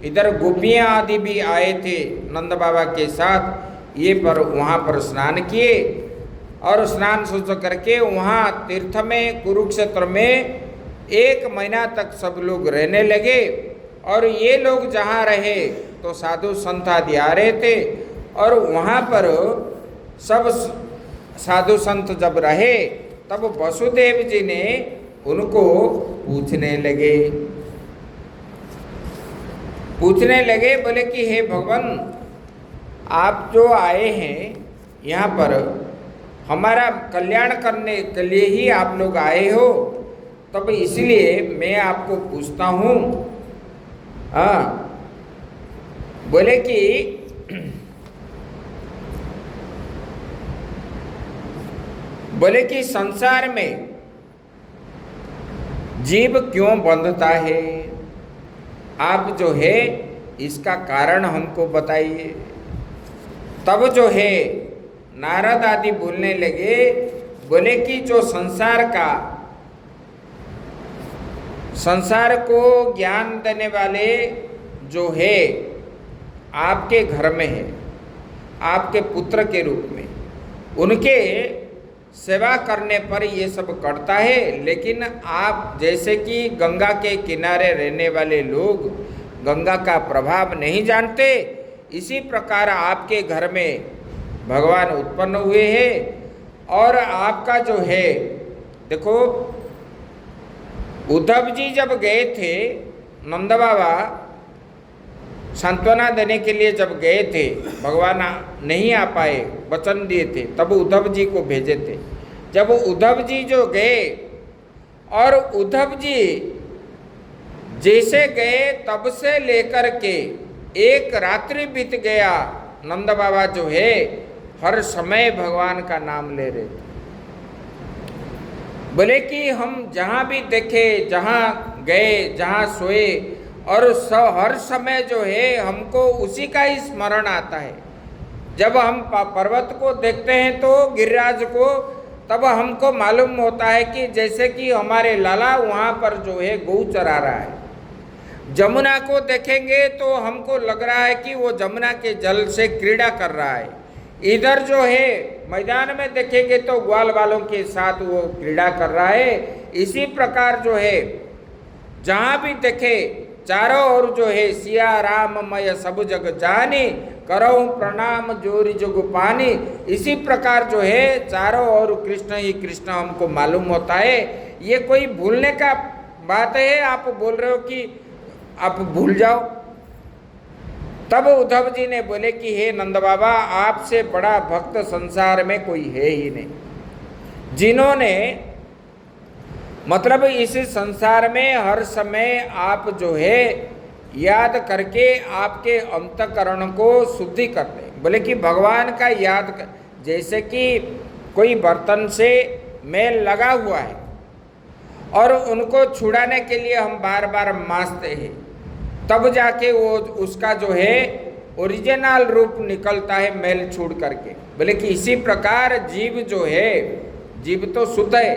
इधर गोपियाँ आदि भी आए थे नंद बाबा के साथ। ये पर वहाँ पर स्नान किए और स्नान सोच करके वहाँ तीर्थ में कुरुक्षेत्र में 1 महीना तक सब लोग रहने लगे। और ये लोग जहाँ रहे तो साधु संत आदि आ रहे थे, और वहाँ पर सब साधु संत जब रहे तब वसुदेव जी ने उनको पूछने लगे, बोले कि हे भगवान, आप जो आए हैं यहाँ पर हमारा कल्याण करने के लिए ही आप लोग आए हो, तब इसलिए मैं आपको पूछता हूँ। बोले कि संसार में जीव क्यों बंधता है, आप जो है इसका कारण हमको बताइए। तब जो है नारद आदि बोलने लगे, बोले कि जो संसार को ज्ञान देने वाले जो है आपके घर में है, आपके पुत्र के रूप में, उनके सेवा करने पर ये सब करता है। लेकिन आप जैसे कि गंगा के किनारे रहने वाले लोग गंगा का प्रभाव नहीं जानते, इसी प्रकार आपके घर में भगवान उत्पन्न हुए हैं। और आपका जो है, देखो उद्धव जी जब गए थे, नंद बाबा सांत्वना देने के लिए जब गए थे, भगवान नहीं आ पाए, वचन दिए थे, तब उद्धव जी को भेजे थे। जब उद्धव जी जो गए और उद्धव जी जैसे गए तब से लेकर के एक रात्रि बीत गया, नंद बाबा जो है हर समय भगवान का नाम ले रहे थे। बोले कि हम जहाँ भी देखे, जहाँ गए, जहाँ सोए, और हर समय जो है हमको उसी का ही स्मरण आता है। जब हम पर्वत को देखते हैं तो गिरिराज को, तब हमको मालूम होता है कि जैसे कि हमारे लाला वहाँ पर जो है गौ चरा रहा है। जमुना को देखेंगे तो हमको लग रहा है कि वो जमुना के जल से क्रीड़ा कर रहा है। इधर जो है मैदान में देखेंगे तो ग्वाल वालों के साथ वो क्रीड़ा कर रहा है। इसी प्रकार जो है जहाँ भी देखे चारों ओर जो है सिया राम मय सब जग जानी, करो प्रणाम जोरी जुग पानी। इसी प्रकार जो है चारों ओर कृष्ण ही कृष्ण हमको मालूम होता है। ये कोई भूलने का बात है? आप बोल रहे हो कि आप भूल जाओ। तब उद्धव जी ने बोले कि हे नंद बाबा, आपसे बड़ा भक्त संसार में कोई है ही नहीं, जिन्होंने मतलब इस संसार में हर समय आप जो है याद करके आपके अंतकरण को शुद्धि करते। बोले कि भगवान का याद कर, जैसे कि कोई बर्तन से मैल लगा हुआ है और उनको छुड़ाने के लिए हम बार बार मांजते हैं, तब जाके वो उसका जो है ओरिजिनल रूप निकलता है मैल छूड़ करके। बोले कि इसी प्रकार जीव जो है, जीव तो शुद्ध है,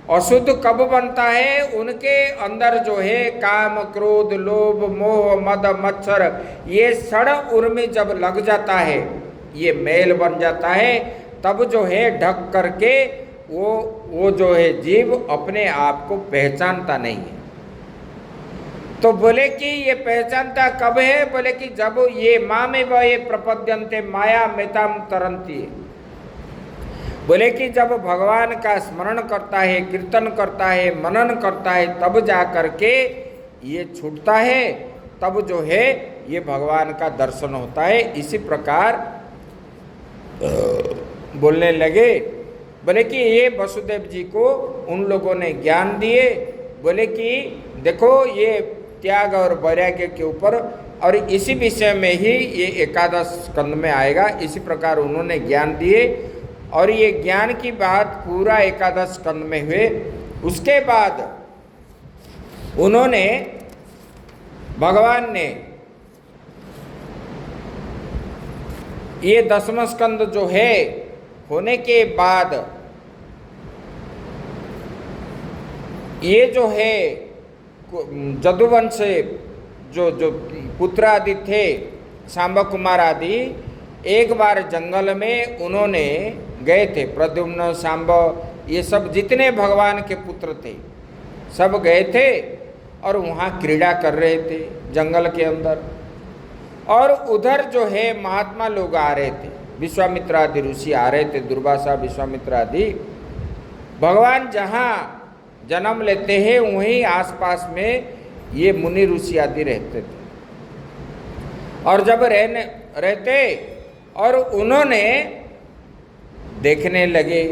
अशुद्ध कब बनता है? उनके अंदर जो है काम क्रोध लोभ मोह मद मच्छर ये सड़ उर्मी जब लग जाता है, ये मैल बन जाता है, तब जो है ढक करके वो जो है जीव अपने आप को पहचानता नहीं है। तो बोले कि ये पहचानता कब है? बोले कि जब ये मामे व ये प्रपद्यन्ते माया मेताम तरंती। बोले कि जब भगवान का स्मरण करता है, कीर्तन करता है, मनन करता है, तब जा करके ये छूटता है, तब जो है ये भगवान का दर्शन होता है। इसी प्रकार बोलने लगे। बोले कि ये वसुदेव जी को उन लोगों ने ज्ञान दिए। बोले कि देखो ये त्याग और वैराग्य के ऊपर, और इसी विषय में ही ये एकादश स्कंद में आएगा। इसी प्रकार उन्होंने ज्ञान दिए और ये ज्ञान की बात पूरा एकादश स्कंद में हुए। उसके बाद उन्होंने, भगवान ने ये दसवां स्कंद जो है होने के बाद ये जो है जदुवंश से जो पुत्र आदि थे, सांब कुमार आदि, एक बार जंगल में उन्होंने गए थे। प्रद्युम्न सांब ये सब जितने भगवान के पुत्र थे सब गए थे और वहाँ क्रीड़ा कर रहे थे जंगल के अंदर। और उधर जो है महात्मा लोग आ रहे थे, विश्वामित्र आदि ऋषि आ रहे थे, दुर्वासा विश्वामित्र आदि। भगवान जहाँ जन्म लेते हैं वहीं आसपास में ये मुनि ऋषि आदि रहते थे। और जब रहते और उन्होंने देखने लगे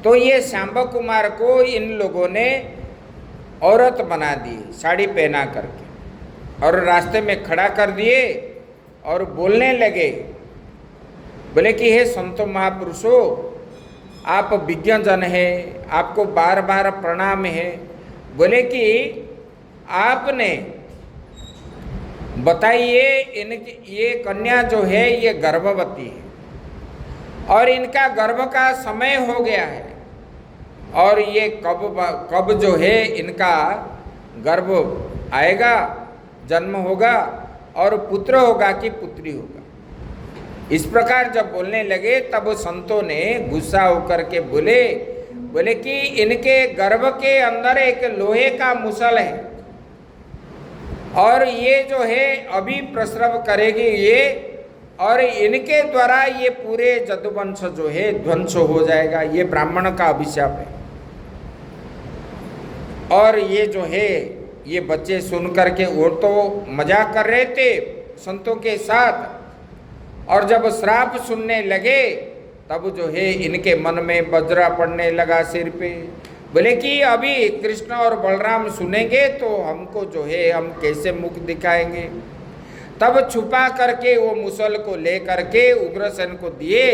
तो ये सांब कुमार को इन लोगों ने औरत बना दी, साड़ी पहना करके, और रास्ते में खड़ा कर दिए और बोलने लगे। बोले कि हे संतो महापुरुषों, आप विज्ञ जन हैं, आपको बार बार प्रणाम है। बोले कि आपने बताइए, इनकी ये कन्या जो है ये गर्भवती है और इनका गर्भ का समय हो गया है, और ये कब जो है इनका गर्भ आएगा, जन्म होगा, और पुत्र होगा कि पुत्री होगा। इस प्रकार जब बोलने लगे तब संतों ने गुस्सा होकर के बोले कि इनके गर्भ के अंदर एक लोहे का मुसल है और ये जो है अभी प्रसव करेगी ये, और इनके द्वारा ये पूरे यदुवंश जो है ध्वंस हो जाएगा। ये ब्राह्मण का अभिशाप है। और ये जो है ये बच्चे सुन करके वो तो मजाक कर रहे थे संतों के साथ, और जब श्राप सुनने लगे तब जो है इनके मन में वज्रा पड़ने लगा सिर पे। बोले कि अभी कृष्ण और बलराम सुनेंगे तो हमको जो है हम कैसे मुख दिखाएंगे। तब छुपा करके वो मुसल को ले करके उग्रसेन को दिए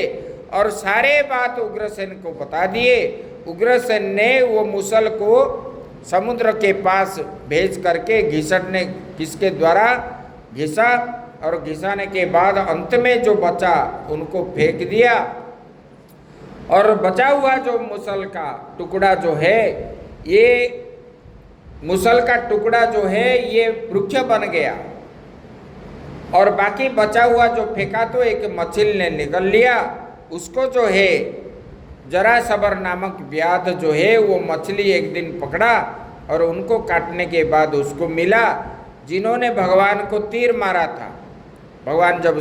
और सारे बात उग्रसेन को बता दिए। उग्रसेन ने वो मुसल को समुद्र के पास भेज करके घिसटने किसके द्वारा घिसा, और घिसाने के बाद अंत में जो बचा उनको फेंक दिया, और बचा हुआ जो मुसल का टुकड़ा जो है, ये मुसल का टुकड़ा जो है ये वृक्ष बन गया, और बाकी बचा हुआ जो फेंका तो एक मछली ने निगल लिया। उसको जो है जरासबर नामक व्याध जो है वो मछली एक दिन पकड़ा, और उनको काटने के बाद उसको मिला जिन्होंने भगवान को तीर मारा था। भगवान जब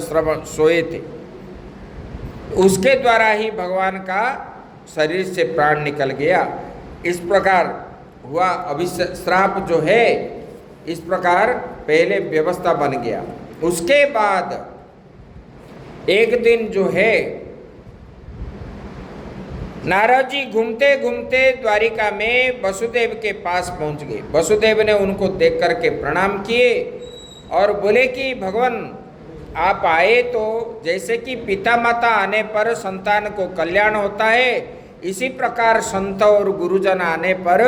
सोए थे उसके द्वारा ही भगवान का शरीर से प्राण निकल गया। इस प्रकार हुआ अभिश्राप जो है, इस प्रकार पहले व्यवस्था बन गया। उसके बाद एक दिन जो है नारद जी घूमते घूमते द्वारिका में वसुदेव के पास पहुंच गए। वसुदेव ने उनको देख करके प्रणाम किए और बोले कि भगवान आप आए तो जैसे कि पिता माता आने पर संतान को कल्याण होता है, इसी प्रकार संत और गुरुजन आने पर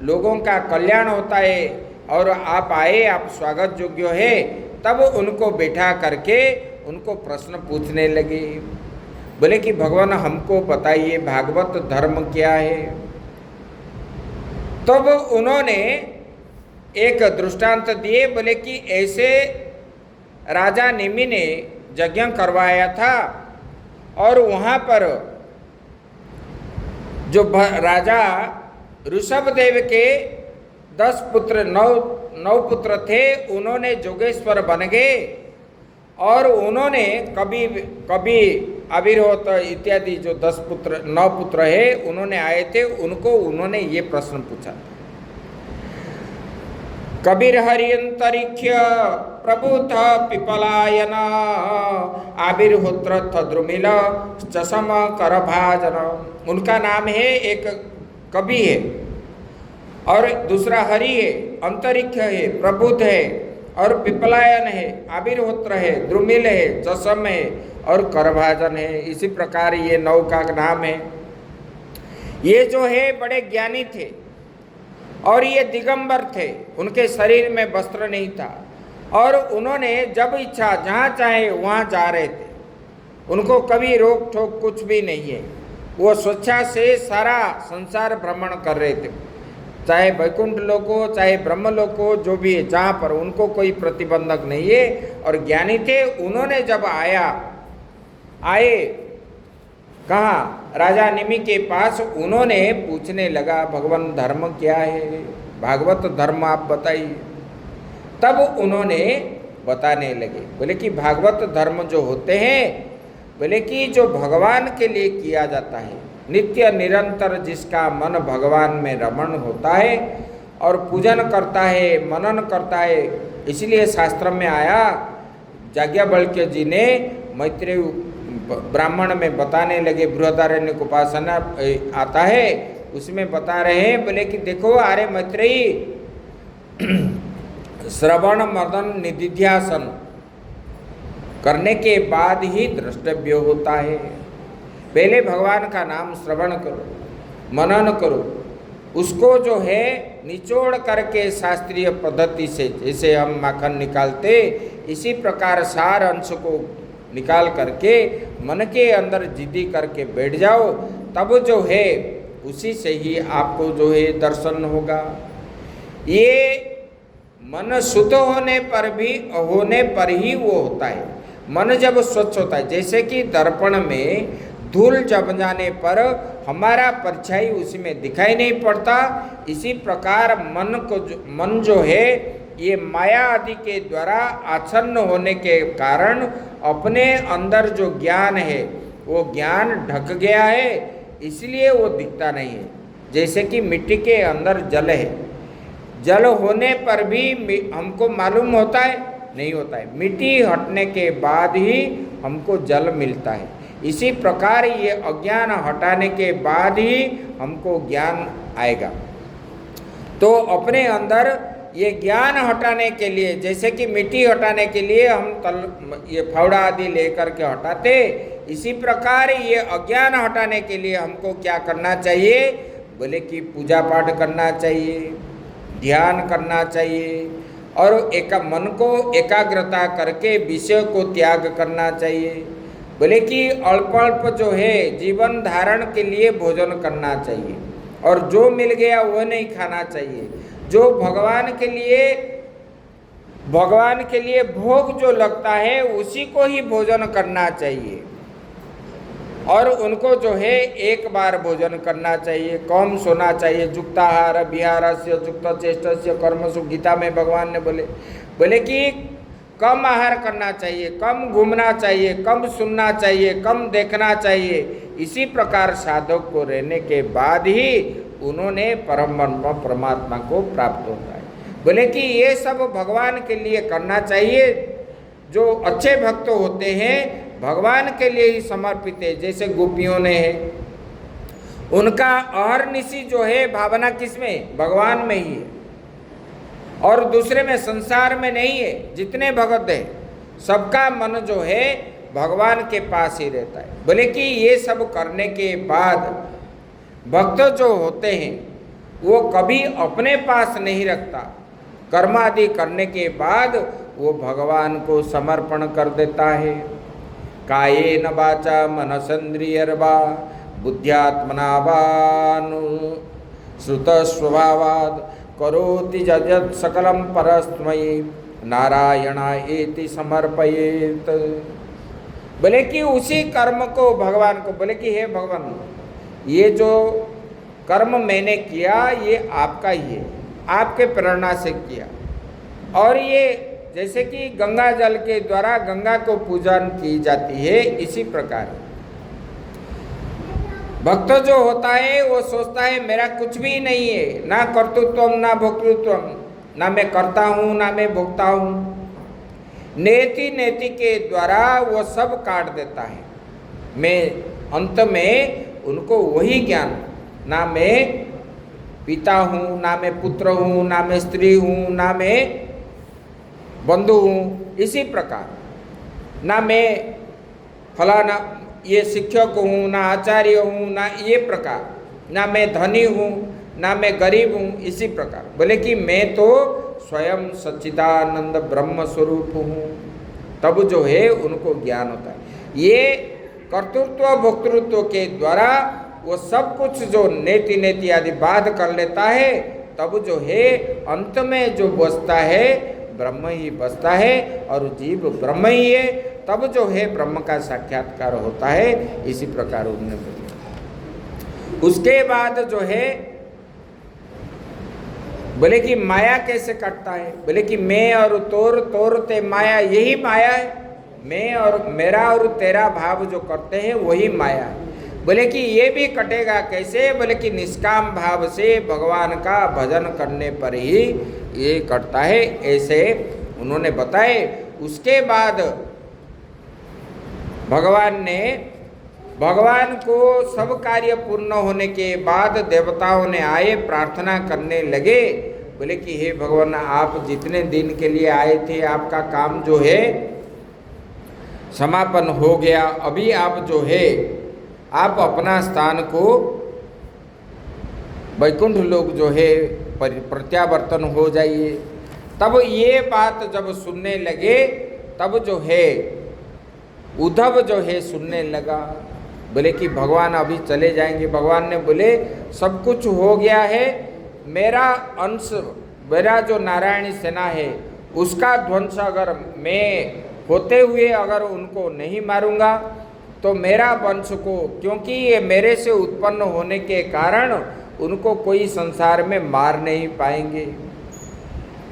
लोगों का कल्याण होता है, और आप आए, आप स्वागत योग्य है। तब उनको बैठा करके उनको प्रश्न पूछने लगे। बोले कि भगवान हमको बताइए भागवत धर्म क्या है। तब उन्होंने एक दृष्टांत दिए। बोले कि ऐसे राजा निमि ने यज्ञ करवाया था, और वहाँ पर जो राजा ऋषभदेव के 10 पुत्र 9 पुत्र थे, उन्होंने जोगेश्वर बन गए, और उन्होंने कभी अविरोध इत्यादि जो 9 पुत्र है उन्होंने आए थे, उन्होंने ये प्रश्न पूछा। कबीर हरियंतरिक्ष प्रबुद्ध पिपलायन आविर्होत्र द्रुमिल चषम करभाजन। उनका नाम है, एक कवि है और दूसरा हरि है, अंतरिक्ष है, प्रबुद्ध है, और पिपलायन है, आविर्होत्र है, द्रुमिल है, चषम है और करभाजन है। इसी प्रकार ये 9 का नाम है। ये जो है बड़े ज्ञानी थे और ये दिगंबर थे, उनके शरीर में वस्त्र नहीं था, और उन्होंने जब इच्छा जहाँ चाहे वहाँ जा रहे थे। उनको कभी रोक ठोक कुछ भी नहीं है। वो स्वेच्छा से सारा संसार भ्रमण कर रहे थे, चाहे वैकुंठ लोक हो चाहे ब्रह्म लोक हो, जो भी है जहाँ पर उनको कोई प्रतिबंधक नहीं है, और ज्ञानी थे। उन्होंने जब आए कहाँ राजा निमि के पास, उन्होंने पूछने लगा भगवान धर्म क्या है, भागवत धर्म आप बताइए। तब उन्होंने बताने लगे। बोले कि भागवत धर्म जो होते हैं, बोले कि जो भगवान के लिए किया जाता है, नित्य निरंतर जिसका मन भगवान में रमण होता है और पूजन करता है, मनन करता है। इसलिए शास्त्र में आया, याज्ञवल्क्य जी ने मैत्रेय ब्राह्मण में बताने लगे, बृहदारण्य उपासना आता है उसमें बता रहे हैं। बोले कि देखो अरे मैत्रेयी, श्रवण मदन निधिध्यासन करने के बाद ही द्रष्टव्य होता है। पहले भगवान का नाम श्रवण करो, मनन करो, उसको जो है निचोड़ करके शास्त्रीय पद्धति से, जैसे हम माखन निकालते इसी प्रकार सार अंश को निकाल करके मन के अंदर जिद्दी करके बैठ जाओ, तब जो है उसी से ही आपको जो है दर्शन होगा। ये मन शुद्ध होने पर ही वो होता है। मन जब स्वच्छ होता है, जैसे कि दर्पण में धूल जम जाने पर हमारा परछाई उसमें दिखाई नहीं पड़ता, इसी प्रकार मन जो है ये माया आदि के द्वारा आच्छन्न होने के कारण अपने अंदर जो ज्ञान है वो ज्ञान ढक गया है, इसलिए वो दिखता नहीं है। जैसे कि मिट्टी के अंदर जल है, जल होने पर भी हमको मालूम होता है? नहीं होता है। मिट्टी हटने के बाद ही हमको जल मिलता है। इसी प्रकार ये अज्ञान हटाने के बाद ही हमको ज्ञान आएगा। तो अपने अंदर ये ज्ञान हटाने के लिए, जैसे कि मिट्टी हटाने के लिए हम ये फावड़ा आदि लेकर के हटाते, इसी प्रकार ये अज्ञान हटाने के लिए हमको क्या करना चाहिए? बोले कि पूजा पाठ करना चाहिए, ध्यान करना चाहिए और मन को एकाग्रता करके विषय को त्याग करना चाहिए। बोले कि अल्प अल्प जो है जीवन धारण के लिए भोजन करना चाहिए और जो मिल गया वो नहीं खाना चाहिए। जो भगवान के लिए भोग जो लगता है उसी को ही भोजन करना चाहिए और उनको जो है एक बार भोजन करना चाहिए, कम सोना चाहिए। युक्ताहार विहारस्य युक्त चेष्टस्य कर्मसु, गीता में भगवान ने बोले कि कम आहार करना चाहिए, कम घूमना चाहिए, कम सुनना चाहिए, कम देखना चाहिए। इसी प्रकार साधक को रहने के बाद ही उन्होंने परम ब्रह्म परमात्मा को प्राप्त होता है। बोले कि ये सब भगवान के लिए करना चाहिए। जो अच्छे भक्त होते हैं भगवान के लिए ही समर्पित है, जैसे गोपियों ने है, उनका अहर्निशि जो है भावना किसमें? भगवान में ही है और दूसरे में, संसार में नहीं है। जितने भगत हैं सबका मन जो है भगवान के पास ही रहता है। बोले कि ये सब करने के बाद भक्त जो होते हैं वो कभी अपने पास नहीं रखता। कर्म आदि करने के बाद वो भगवान को समर्पण कर देता है। कायेन वाचा मनसेन्द्रियर्वा बुद्ध्यात्मना श्रुत स्वभावाद करोति यत् सकलम परस्मै नारायणायेति समर्पयेत। बोले कि उसी कर्म को भगवान को, बोले कि हे भगवान ये जो कर्म मैंने किया ये आपका ही है, आपके प्रेरणा से किया। और ये जैसे कि गंगा जल के द्वारा गंगा को पूजन की जाती है, इसी प्रकार भक्त जो होता है वो सोचता है मेरा कुछ भी नहीं है, ना कर्तृत्व ना भोक्तृत्व, ना मैं करता हूँ ना मैं भोगता हूँ। नेति नेति के द्वारा वो सब काट देता है। मैं अंत में उनको वही ज्ञान, ना मैं पिता हूँ ना मैं पुत्र हूँ ना मैं स्त्री हूँ ना मैं बंधु हूँ, इसी प्रकार ना मैं फलाना ये शिक्षक हूँ ना आचार्य हूँ ना ये प्रकार, ना मैं धनी हूँ ना मैं गरीब हूँ, इसी प्रकार। बोले कि मैं तो स्वयं सच्चिदानंद ब्रह्म स्वरूप हूँ। तब जो है उनको ज्ञान होता है। ये कर्तृत्व भोक्तृत्व के द्वारा वो सब कुछ जो नेति नेति आदि बाध कर लेता है, तब जो है अंत में जो बचता है ब्रह्म ही बचता है और जीव ब्रह्म ही है। तब जो है ब्रह्म का साक्षात्कार होता है। इसी प्रकार उन्होंने बोला। उसके बाद जो है बोले कि माया कैसे कटता है? बोले कि मैं और तोर, तोर ते माया, यही माया है। मैं और मेरा और तेरा भाव जो करते हैं वही माया है। बोले कि ये भी कटेगा कैसे? बोले कि निष्काम भाव से भगवान का भजन करने पर ही ये कटता है, ऐसे उन्होंने बताए। उसके बाद भगवान को सब कार्य पूर्ण होने के बाद देवताओं ने आए, प्रार्थना करने लगे। बोले कि हे भगवान, आप जितने दिन के लिए आए थे आपका काम जो है समापन हो गया। अभी आप जो है आप अपना स्थान को वैकुंठ लोक जो है प्रत्यावर्तन हो जाइए। तब ये बात जब सुनने लगे तब जो है उद्धव जो है सुनने लगा। बोले कि भगवान अभी चले जाएंगे। भगवान ने बोले सब कुछ हो गया है, मेरा अंश, मेरा जो नारायणी सेना है उसका ध्वंस अगर मैं होते हुए अगर उनको नहीं मारूंगा तो मेरा वंश को, क्योंकि ये मेरे से उत्पन्न होने के कारण उनको कोई संसार में मार नहीं पाएंगे।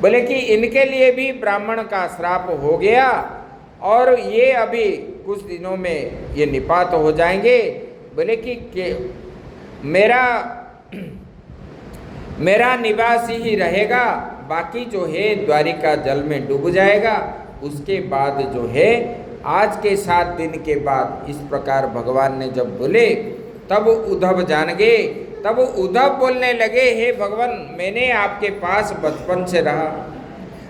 बोले कि इनके लिए भी ब्राह्मण का श्राप हो गया और ये अभी कुछ दिनों में ये निपात हो जाएंगे। बोले कि मेरा निवास ही रहेगा, बाकी जो है द्वारिका जल में डूब जाएगा। उसके बाद जो है आज के 7 दिन के बाद इस प्रकार भगवान ने जब बोले, तब उद्धव जान गए। तब उद्धव बोलने लगे, हे भगवान, मैंने आपके पास बचपन से रहा,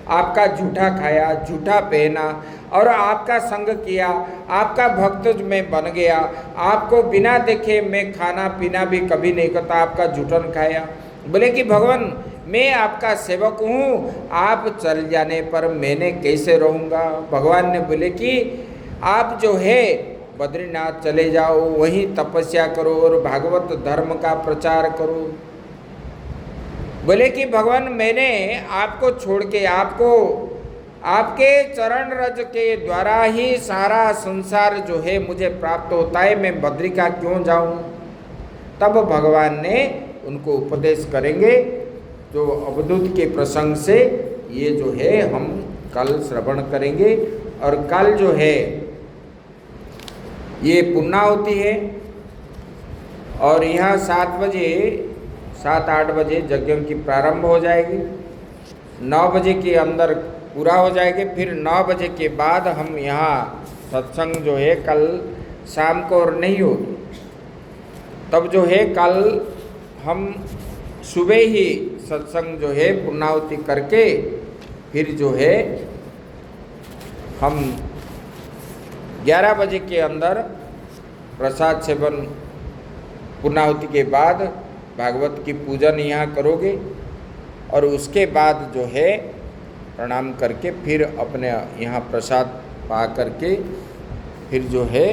आपका झूठा खाया, झूठा पहना और आपका संग किया, आपका भक्त मैं बन गया। आपको बिना देखे मैं खाना पीना भी कभी नहीं करता, आपका झूठन खाया। बोले कि भगवान, मैं आपका सेवक हूँ, आप चल जाने पर मैंने कैसे रहूँगा। भगवान ने बोले कि आप जो है बद्रीनाथ चले जाओ, वहीं तपस्या करो और भागवत धर्म का प्रचार करो। बोले कि भगवान, मैंने आपको छोड़ के, आपको आपके चरण रज के द्वारा ही सारा संसार जो है मुझे प्राप्त होता है, मैं बद्रिका क्यों जाऊं। तब भगवान ने उनको उपदेश करेंगे, जो अवधूत के प्रसंग से ये जो है हम कल श्रवण करेंगे। और कल जो है ये पूर्णाहुति है और यहाँ 7-8 बजे यज्ञ की प्रारंभ हो जाएगी, 9 बजे के अंदर पूरा हो जाएगी। फिर 9 बजे के बाद हम यहाँ सत्संग जो है कल शाम को और नहीं होगी। तब जो है कल हम सुबह ही सत्संग जो है पूर्णाहुति करके फिर जो है हम 11 बजे के अंदर प्रसाद सेवन, पूर्णाहुति के बाद भागवत की पूजन यहाँ करोगे और उसके बाद जो है प्रणाम करके फिर अपने यहाँ प्रसाद पा करके फिर जो है